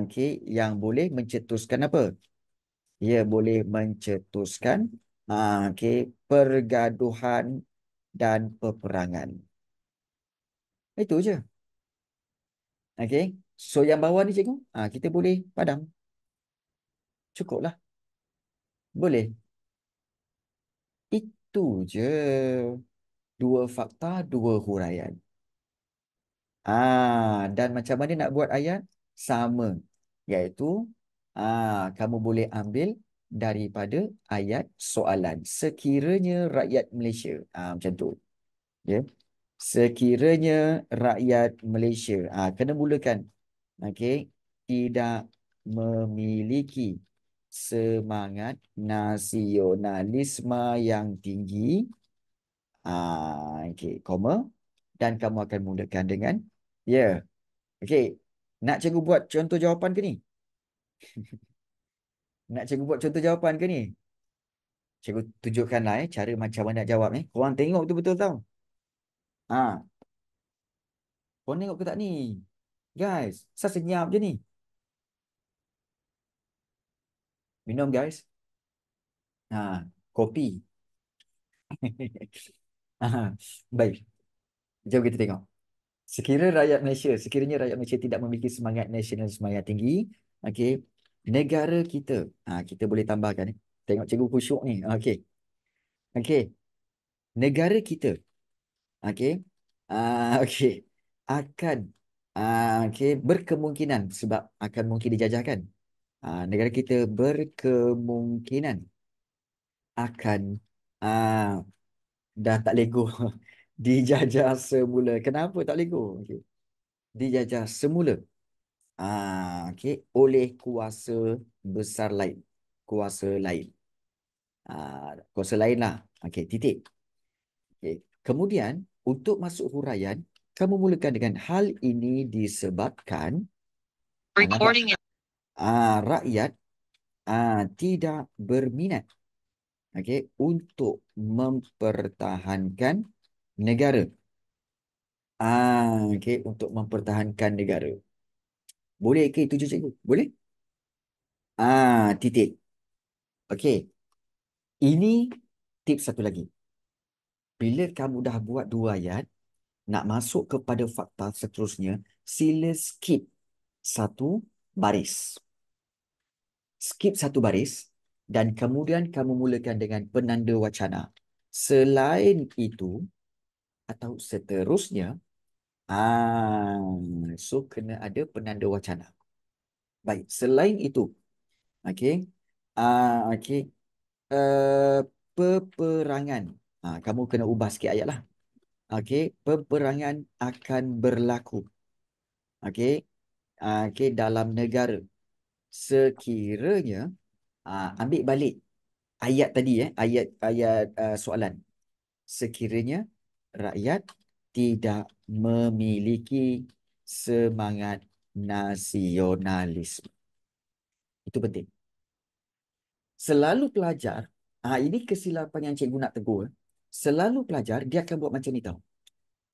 Okey, yang boleh mencetuskan apa? Ia boleh mencetuskan pergaduhan dan peperangan. Itu je. Okey. So yang bawah ni cikgu, kita boleh padam. Cukuplah. Boleh. Itu je. 2 fakta, 2 huraian. Dan macam mana nak buat ayat? Sama. Iaitu, kamu boleh ambil daripada ayat soalan. Sekiranya rakyat Malaysia. Macam tu. Ya. Sekiranya rakyat Malaysia. Kena mulakan. Okey. Tidak memiliki semangat nasionalisme yang tinggi. Okey, koma. dan kamu akan mulakan dengan ya. Okey. Nak cikgu buat contoh jawapan ke ni? Nak cikgu buat contoh jawapan ke ni? Cikgu tunjukkanlah cara macam mana nak jawab ni. Korang tengok tu betul tau. Ha, korang tengok ke tak ni? Guys, saya senyap je ni. Minum guys. Ha, kopi. Ha, baik. Jom kita tengok. Sekiranya rakyat Malaysia tidak memiliki semangat nasionalisme yang tinggi, okey, negara kita, kita boleh tambahkan ni. Tengok cikgu khusyuk ni. Okey. Okey. Negara kita, okey. Okey. Akan okey, berkemungkinan sebab akan mungkin dijajahkan. Negara kita berkemungkinan akan dah tak lego dijajah semula. Kenapa tak lego? Okey. Dijajah semula okey, oleh kuasa besar lain. Kuasa lain. Kuasa lain lah. Okey, titik. Okey. Kemudian, untuk masuk huraian, kamu mulakan dengan hal ini disebabkan nampak? Rakyat tidak berminat untuk mempertahankan negara. Untuk mempertahankan negara. Boleh ke itu je cikgu? Boleh? Titik. Okey. Ini tips satu lagi. Bila kamu dah buat 2 ayat, nak masuk kepada fakta seterusnya, sila skip satu baris. Skip satu baris dan kemudian kamu mulakan dengan penanda wacana. Selain itu atau seterusnya, so kena ada penanda wacana. Baik, selain itu, okey. Okey. Peperangan. Kamu kena ubah sikit ayat lah. Okey, peperangan akan berlaku. Okey. Okey, dalam negara. Sekiranya ambil balik ayat tadi ayat soalan. Sekiranya rakyat tidak memiliki semangat nasionalisme. Itu penting. Selalu pelajar, ini kesilapan yang cikgu nak tegur. Selalu pelajar, dia akan buat macam ni tau.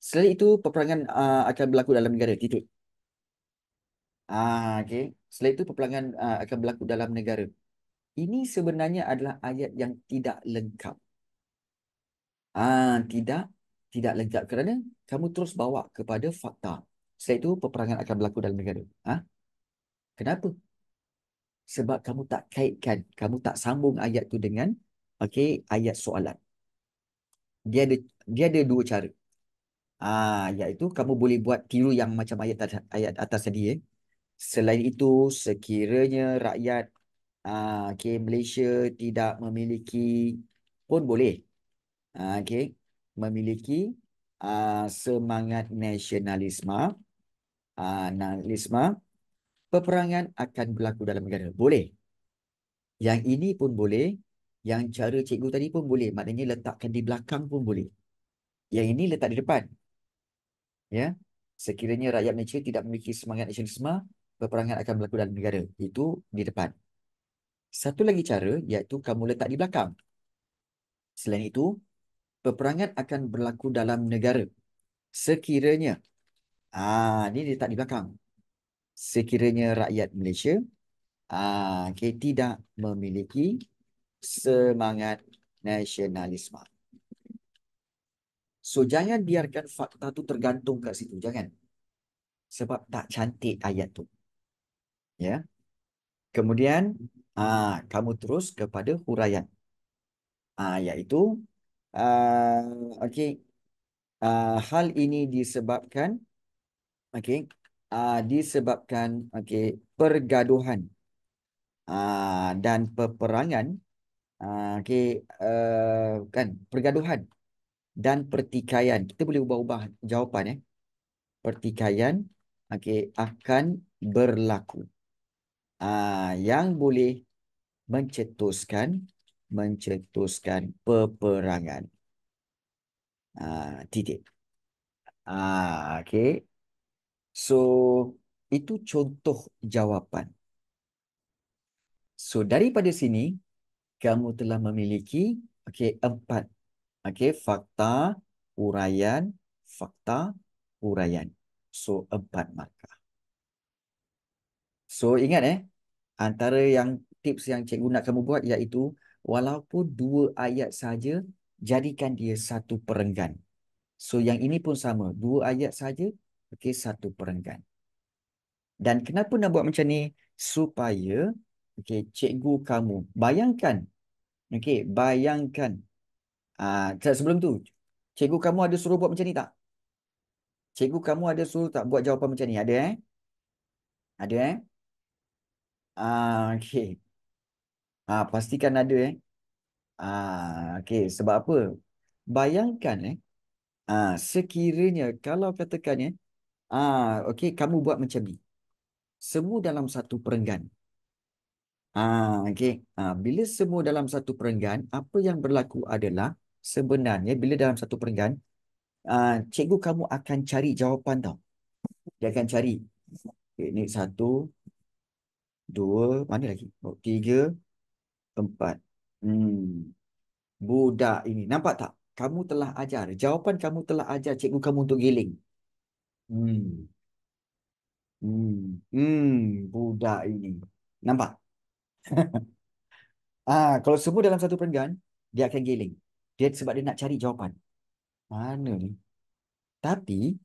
Selain itu, peperangan akan berlaku dalam negara. Titik. Okay. Selain itu, peperangan akan berlaku dalam negara. Ini sebenarnya adalah ayat yang tidak lengkap. Tidak lengkap kerana kamu terus bawa kepada fakta. Selain itu, peperangan akan berlaku dalam negara. Kenapa? Sebab kamu tak kaitkan, kamu tak sambung ayat tu dengan ayat soalan. Dia ada 2 cara. Iaitu kamu boleh buat tiru yang macam ayat atas tadi. Selain itu, sekiranya rakyat Malaysia tidak memiliki pun boleh. Memiliki semangat nasionalisme, peperangan akan berlaku dalam negara. Boleh. Yang ini pun boleh. Yang cara cikgu tadi pun boleh. Maknanya letakkan di belakang pun boleh. Yang ini letak di depan. Ya. Sekiranya rakyat Malaysia tidak memiliki semangat nasionalisme, peperangan akan berlaku dalam negara. Itu di depan. Satu lagi cara, iaitu kamu letak di belakang. Selain itu, peperangan akan berlaku dalam negara. Sekiranya, ini letak di belakang. Sekiranya rakyat Malaysia tidak memiliki semangat nasionalisme. So, jangan biarkan fakta tu tergantung kat situ. Jangan. Sebab tak cantik ayat tu. Ya. Kemudian, kamu terus kepada huraian. Iaitu, hal ini disebabkan, pergaduhan dan peperangan, kan, pergaduhan dan pertikaian. Kita boleh ubah-ubah jawapan. Pertikaian akan berlaku. Yang boleh mencetuskan peperangan. Titik. Okey. So, itu contoh jawapan. So, daripada sini, kamu telah memiliki empat. Fakta, uraian, fakta, uraian. So, 4 markah. So, ingat antara yang tips yang cikgu nak kamu buat iaitu walaupun 2 ayat saja, jadikan dia satu perenggan. So, yang ini pun sama. 2 ayat saja, satu perenggan. Dan kenapa nak buat macam ni? Supaya, cikgu kamu, bayangkan, bayangkan. Sebelum tu, cikgu kamu ada suruh buat macam ni tak? Cikgu kamu ada suruh tak buat jawapan macam ni? Ada Ada Okey. Pastikan ada sebab apa? Bayangkan sekiranya kalau katakan kamu buat macam ni. Semua dalam satu perenggan. Bila semua dalam satu perenggan, apa yang berlaku adalah sebenarnya bila dalam satu perenggan, cikgu kamu akan cari jawapan tau. Dia akan cari. Ini 1, 2, mana lagi? 3, 4. Budak ini. Nampak tak? Kamu telah ajar. Jawapan kamu telah ajar cikgu kamu untuk giling. Hmm. Budak ini. Nampak? Kalau semua dalam satu perenggan, dia akan giling. Dia sebab dia nak cari jawapan. Mana ni? Tapi,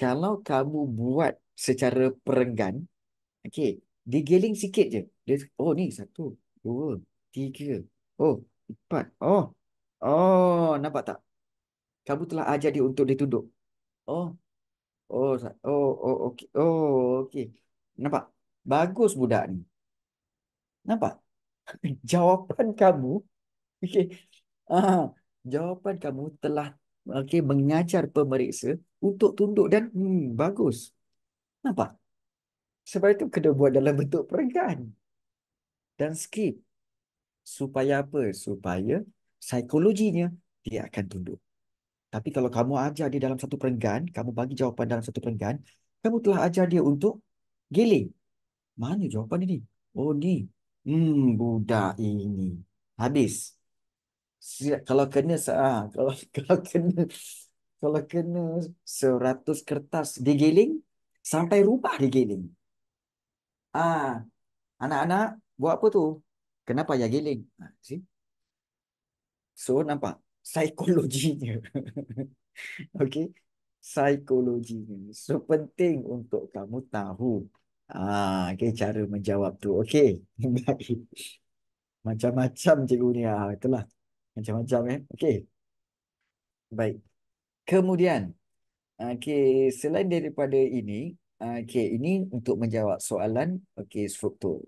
kalau kamu buat secara perenggan, digiling sikit je. Dia, oh ni 1, 2, 3. Oh, 4. Nampak tak? Kamu telah ajar dia untuk dia tunduk. Oh, okey. Okey. Nampak? Bagus budak ni. Nampak? Jawapan kamu, okey. Jawapan kamu telah mengajar pemeriksa untuk tunduk dan bagus. Nampak? Sebab itu kena buat dalam bentuk perenggan dan skrip. Supaya apa? Supaya psikologinya dia akan tunduk. Tapi kalau kamu ajar dia dalam satu perenggan, kamu bagi jawapan dalam satu perenggan, kamu telah ajar dia untuk giling. Mana jawapan ini? Oh, ni. Budak ini. Habis. Kalau kena kalau kena 100 kertas digiling, sampai rumah digiling. Anak-anak buat apa tu? Kenapa ya giling? See? So, nampak psikologinya. Okey. Psikologinya. So, penting untuk kamu tahu. Cara menjawab tu. Okey. Baik. Macam-macam cikgu ni. Itulah. Macam-macam Okey. Baik. Kemudian, selain daripada ini, ini untuk menjawab soalan, struktur.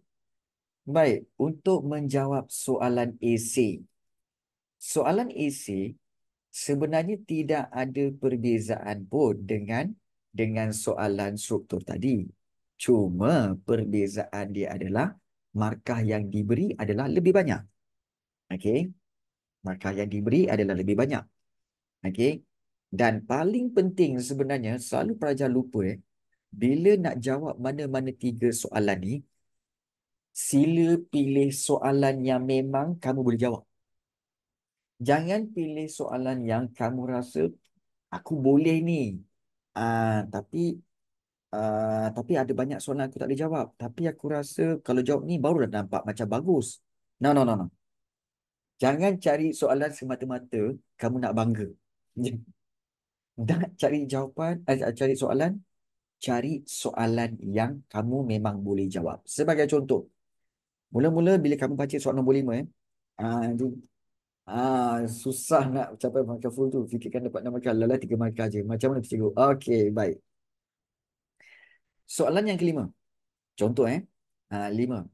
Baik, untuk menjawab soalan AC. Soalan AC sebenarnya tidak ada perbezaan pun dengan soalan struktur tadi. Cuma perbezaan dia adalah markah yang diberi adalah lebih banyak. Okey. Markah yang diberi adalah lebih banyak. Okey. Dan paling penting sebenarnya selalu pelajar lupa bila nak jawab mana-mana 3 soalan ni, sila pilih soalan yang memang kamu boleh jawab. Jangan pilih soalan yang kamu rasa aku boleh ni. Tapi ada banyak soalan aku tak boleh jawab. Tapi aku rasa kalau jawab ni baru dah nampak macam bagus. No, no, no, no. Jangan cari soalan semata-mata kamu nak bangga. Nak cari jawapan, cari soalan, cari soalan yang kamu memang boleh jawab. Sebagai contoh, mula-mula bila kamu baca soalan nombor 5, itu, susah nak capai markah full tu. Fikirkan dapat 6 markah, lala 3 markah je. Macam mana tu cikgu? Okey, baik. Soalan yang kelima. Contoh 5.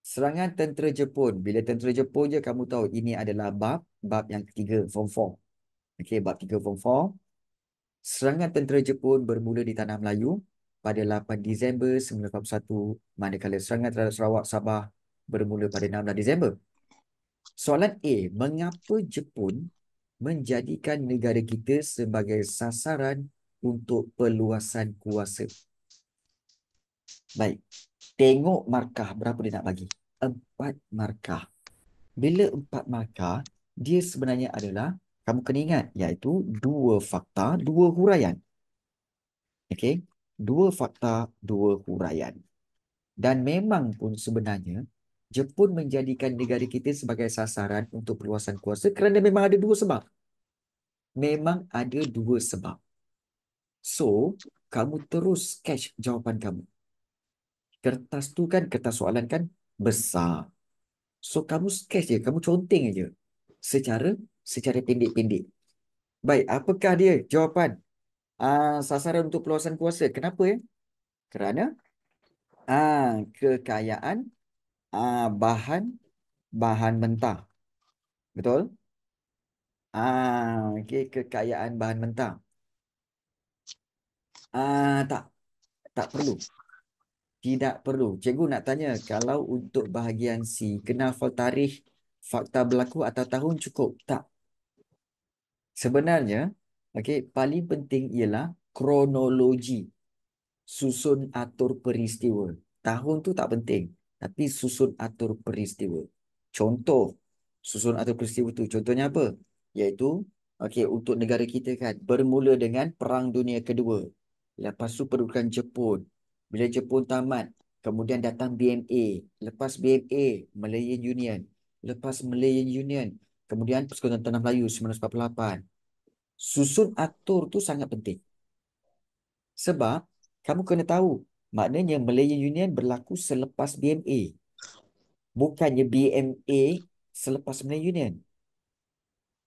Serangan tentera Jepun. Bila tentera Jepun je kamu tahu ini adalah bab yang ketiga, form 4. Okey, bab 3 form 4. Serangan tentera Jepun bermula di Tanah Melayu pada 8 Disember 1941, manakala serangan terhadap Sarawak Sabah bermula pada 16 Disember. Soalan A, mengapa Jepun menjadikan negara kita sebagai sasaran untuk perluasan kuasa. Baik. Tengok markah berapa dia nak bagi. 4 markah. Bila 4 markah, dia sebenarnya adalah, kamu kena ingat, iaitu 2 fakta, 2 huraian. Okey? 2 fakta, 2 huraian. Dan memang pun sebenarnya, Jepun menjadikan negara kita sebagai sasaran untuk perluasan kuasa kerana memang ada 2 sebab. Memang ada 2 sebab. So, kamu terus sketch jawapan kamu. Kertas tu kan, kertas soalan kan besar. So, kamu sketch je, kamu conteng je. Secara pendek-pendek. Baik, apakah dia jawapan? Sasaran untuk perluasan kuasa. Kenapa ya? Kerana kekayaan bahan bahan mentah. Betul? Okey, kekayaan bahan mentah. Tak, tak perlu. Tidak perlu. Cikgu nak tanya, kalau untuk bahagian C, kena hafal tarikh, fakta berlaku atau tahun cukup? Tak. Sebenarnya, okey, paling penting ialah kronologi. Susun atur peristiwa. Tahun tu tak penting, tapi susun atur peristiwa. Contoh, susun atur peristiwa tu, contohnya apa? Iaitu, okey, untuk negara kita kan, bermula dengan Perang Dunia Kedua. Lepas tu pendudukan Jepun. Bila Jepun tamat, kemudian datang BMA. Lepas BMA, Malayan Union. Lepas Malayan Union, kemudian Persekutuan Tanah Melayu 1948. Susun atur tu sangat penting. Sebab kamu kena tahu, maknanya Malayan Union berlaku selepas BMA. Bukannya BMA selepas Malayan Union.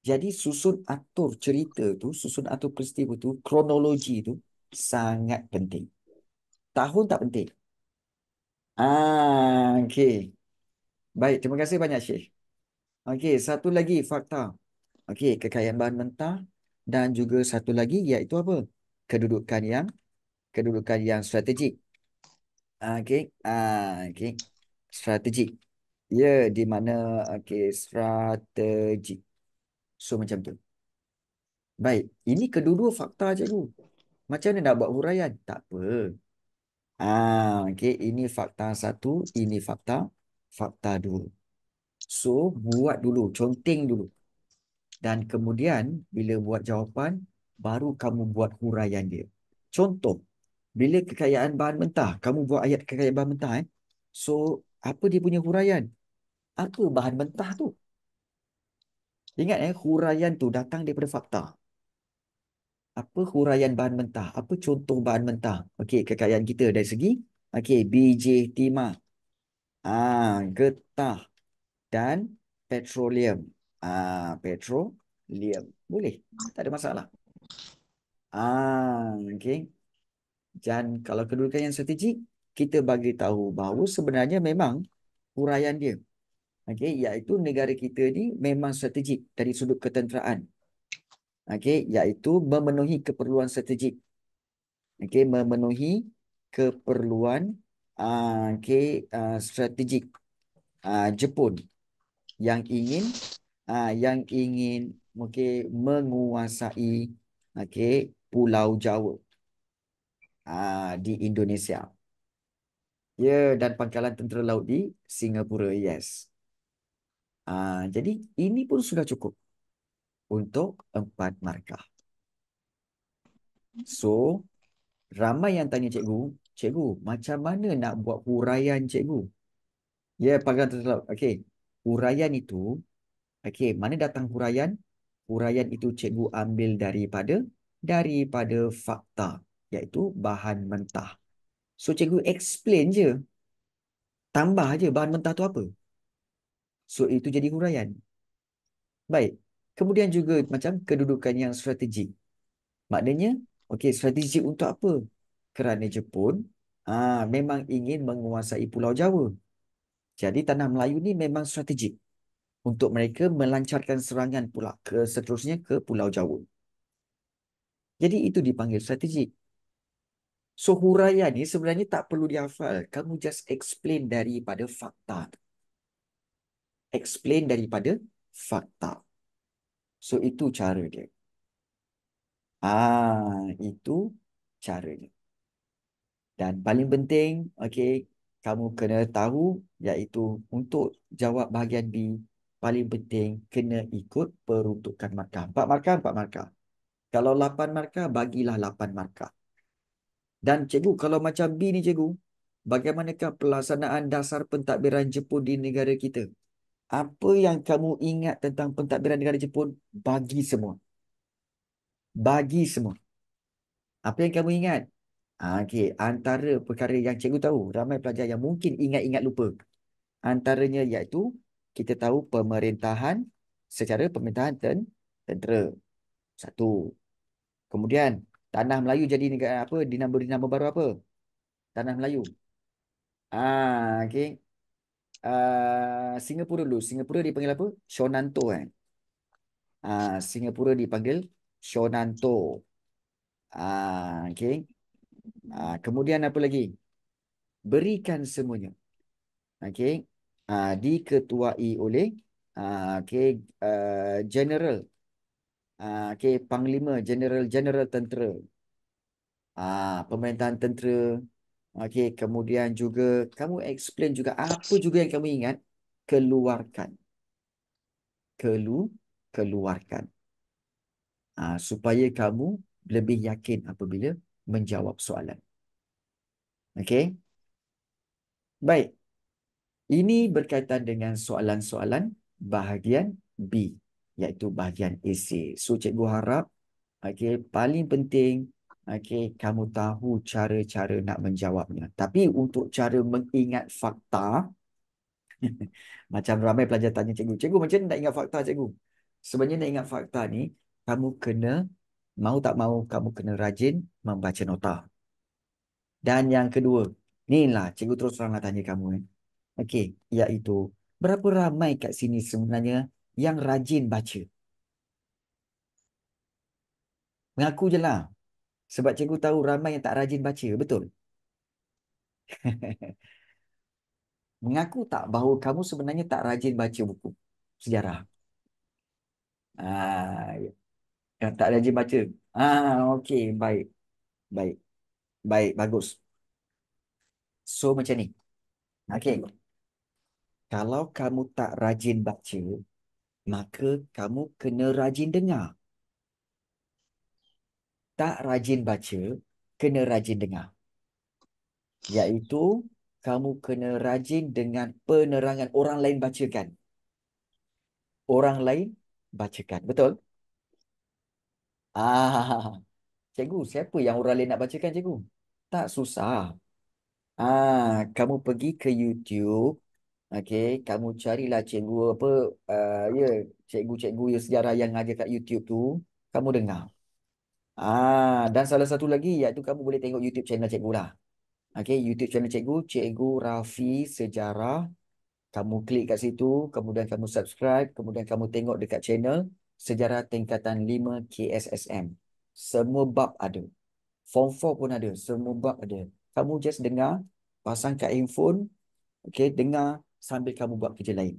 Jadi susun atur cerita tu, susun atur peristiwa tu, kronologi tu sangat penting. Tahun tak penting. Okey. Baik, terima kasih banyak Syekh. Okey, satu lagi fakta. Okey, kekayaan bahan mentah dan juga satu lagi iaitu apa? Kedudukan yang strategik. Okey, okey. Strategik. Ya, di mana okey, strategik. So macam tu. Baik, ini kedua-dua fakta cikgu. Macam mana nak buat huraian? Tak apa. Okey, ini fakta satu, ini fakta dua. So, buat dulu, conteng dulu. Dan kemudian, bila buat jawapan, baru kamu buat huraian dia. Contoh, bila kekayaan bahan mentah, kamu buat ayat kekayaan bahan mentah. So, apa dia punya huraian? Apa bahan mentah tu? Ingat huraian tu datang daripada fakta. Apa huraian bahan mentah? Apa contoh bahan mentah? Okey, kekayaan kita dari segi okey, biji timah, getah dan petroleum. Petroleum. Boleh. Tak ada masalah. Okey. Dan kalau kedudukan yang strategik, kita bagi tahu bahawa sebenarnya memang huraian dia. Okey, iaitu negara kita ni memang strategik dari sudut ketenteraan. Okey, iaitu memenuhi keperluan strategik. Okey, memenuhi keperluan strategik Jepun yang ingin okey menguasai okey Pulau Jawa di Indonesia. Ya, dan pangkalan tentera laut di Singapura, yes. Jadi ini pun sudah cukup untuk 4 markah. So, ramai yang tanya cikgu, cikgu, macam mana nak buat huraian cikgu? Ya, pangkalan tentera laut. Okey. Huraian itu, okey, mana datang huraian? Huraian itu cikgu ambil daripada fakta, iaitu bahan mentah. So, cikgu explain je. Tambah je bahan mentah tu apa. So, itu jadi huraian. Baik. Kemudian juga macam kedudukan yang strategik. Maknanya, okey, strategik untuk apa? Kerana Jepun memang ingin menguasai Pulau Jawa. Jadi tanah Melayu ni memang strategik untuk mereka melancarkan serangan pula seterusnya ke Pulau Jawa. Jadi itu dipanggil strategik. So huraian ni sebenarnya tak perlu dihafal. Kamu just explain daripada fakta. Explain daripada fakta. So itu cara dia. Itu caranya. Dan paling penting, okey, kamu kena tahu iaitu untuk jawab bahagian B, paling penting kena ikut peruntukan markah. 4 markah, 4 markah. Kalau 8 markah, bagilah 8 markah. Dan cikgu, kalau macam B ni cikgu, bagaimanakah pelaksanaan dasar pentadbiran Jepun di negara kita? Apa yang kamu ingat tentang pentadbiran negara Jepun? Bagi semua. Bagi semua. Apa yang kamu ingat? Okey, antara perkara yang cikgu tahu, ramai pelajar yang mungkin ingat-ingat lupa. Antaranya iaitu kita tahu pemerintahan secara pemerintahan tentera. Satu. Kemudian tanah Melayu jadi negara apa? Dinama baru apa? Tanah Melayu. Okey. Singapura dulu. Singapura dipanggil apa? Shonanto kan. Singapura dipanggil Shonanto. Okey. Kemudian apa lagi? Berikan semuanya. Okey. Diketuai oleh okey, general. Okey, panglima general tentera. Pemerintahan tentera. Okey, kemudian juga kamu explain juga apa juga yang kamu ingat, keluarkan. Keluarkan. Supaya kamu lebih yakin apabila menjawab soalan. Okey. Baik. Ini berkaitan dengan soalan-soalan bahagian B, iaitu bahagian esei. So, cikgu harap, okey, paling penting, okey, kamu tahu cara-cara nak menjawabnya. Tapi untuk cara mengingat fakta, macam ramai pelajar tanya cikgu, cikgu macam mana nak ingat fakta cikgu? Sebenarnya nak ingat fakta ni, kamu kena, mau tak mau, kamu kena rajin membaca nota. Dan yang kedua, inilah cikgu terus terang nak tanya kamu. Okey, iaitu berapa ramai kat sini sebenarnya yang rajin baca? Mengaku je lah. Sebab cikgu tahu ramai yang tak rajin baca, betul? Mengaku tak bahawa kamu sebenarnya tak rajin baca buku sejarah? Ah, yang tak rajin baca. Okey, baik. Baik. Baik, bagus. So macam ni. Okey. Kalau kamu tak rajin baca, maka kamu kena rajin dengar. Tak rajin baca, kena rajin dengar. Iaitu kamu kena rajin dengan penerangan orang lain bacakan. Orang lain bacakan. Betul? Cikgu, siapa yang orang lain nak bacakan cikgu? Tak susah. Kamu pergi ke YouTube. Okey, kamu carilah cikgu apa, ya, cikgu-cikgu ya sejarah yang ngajar kat YouTube tu, kamu dengar. Dan salah satu lagi iaitu kamu boleh tengok YouTube channel cikgu lah. Okey, YouTube channel cikgu, Cikgu Rafi Sejarah. Kamu klik kat situ, kemudian kamu subscribe, kemudian kamu tengok dekat channel Sejarah Tingkatan 5 KSSM. Semua bab ada. Form 4 pun ada. Semua bab ada. Kamu just dengar, pasang kat handphone, okay, dengar sambil kamu buat kerja lain.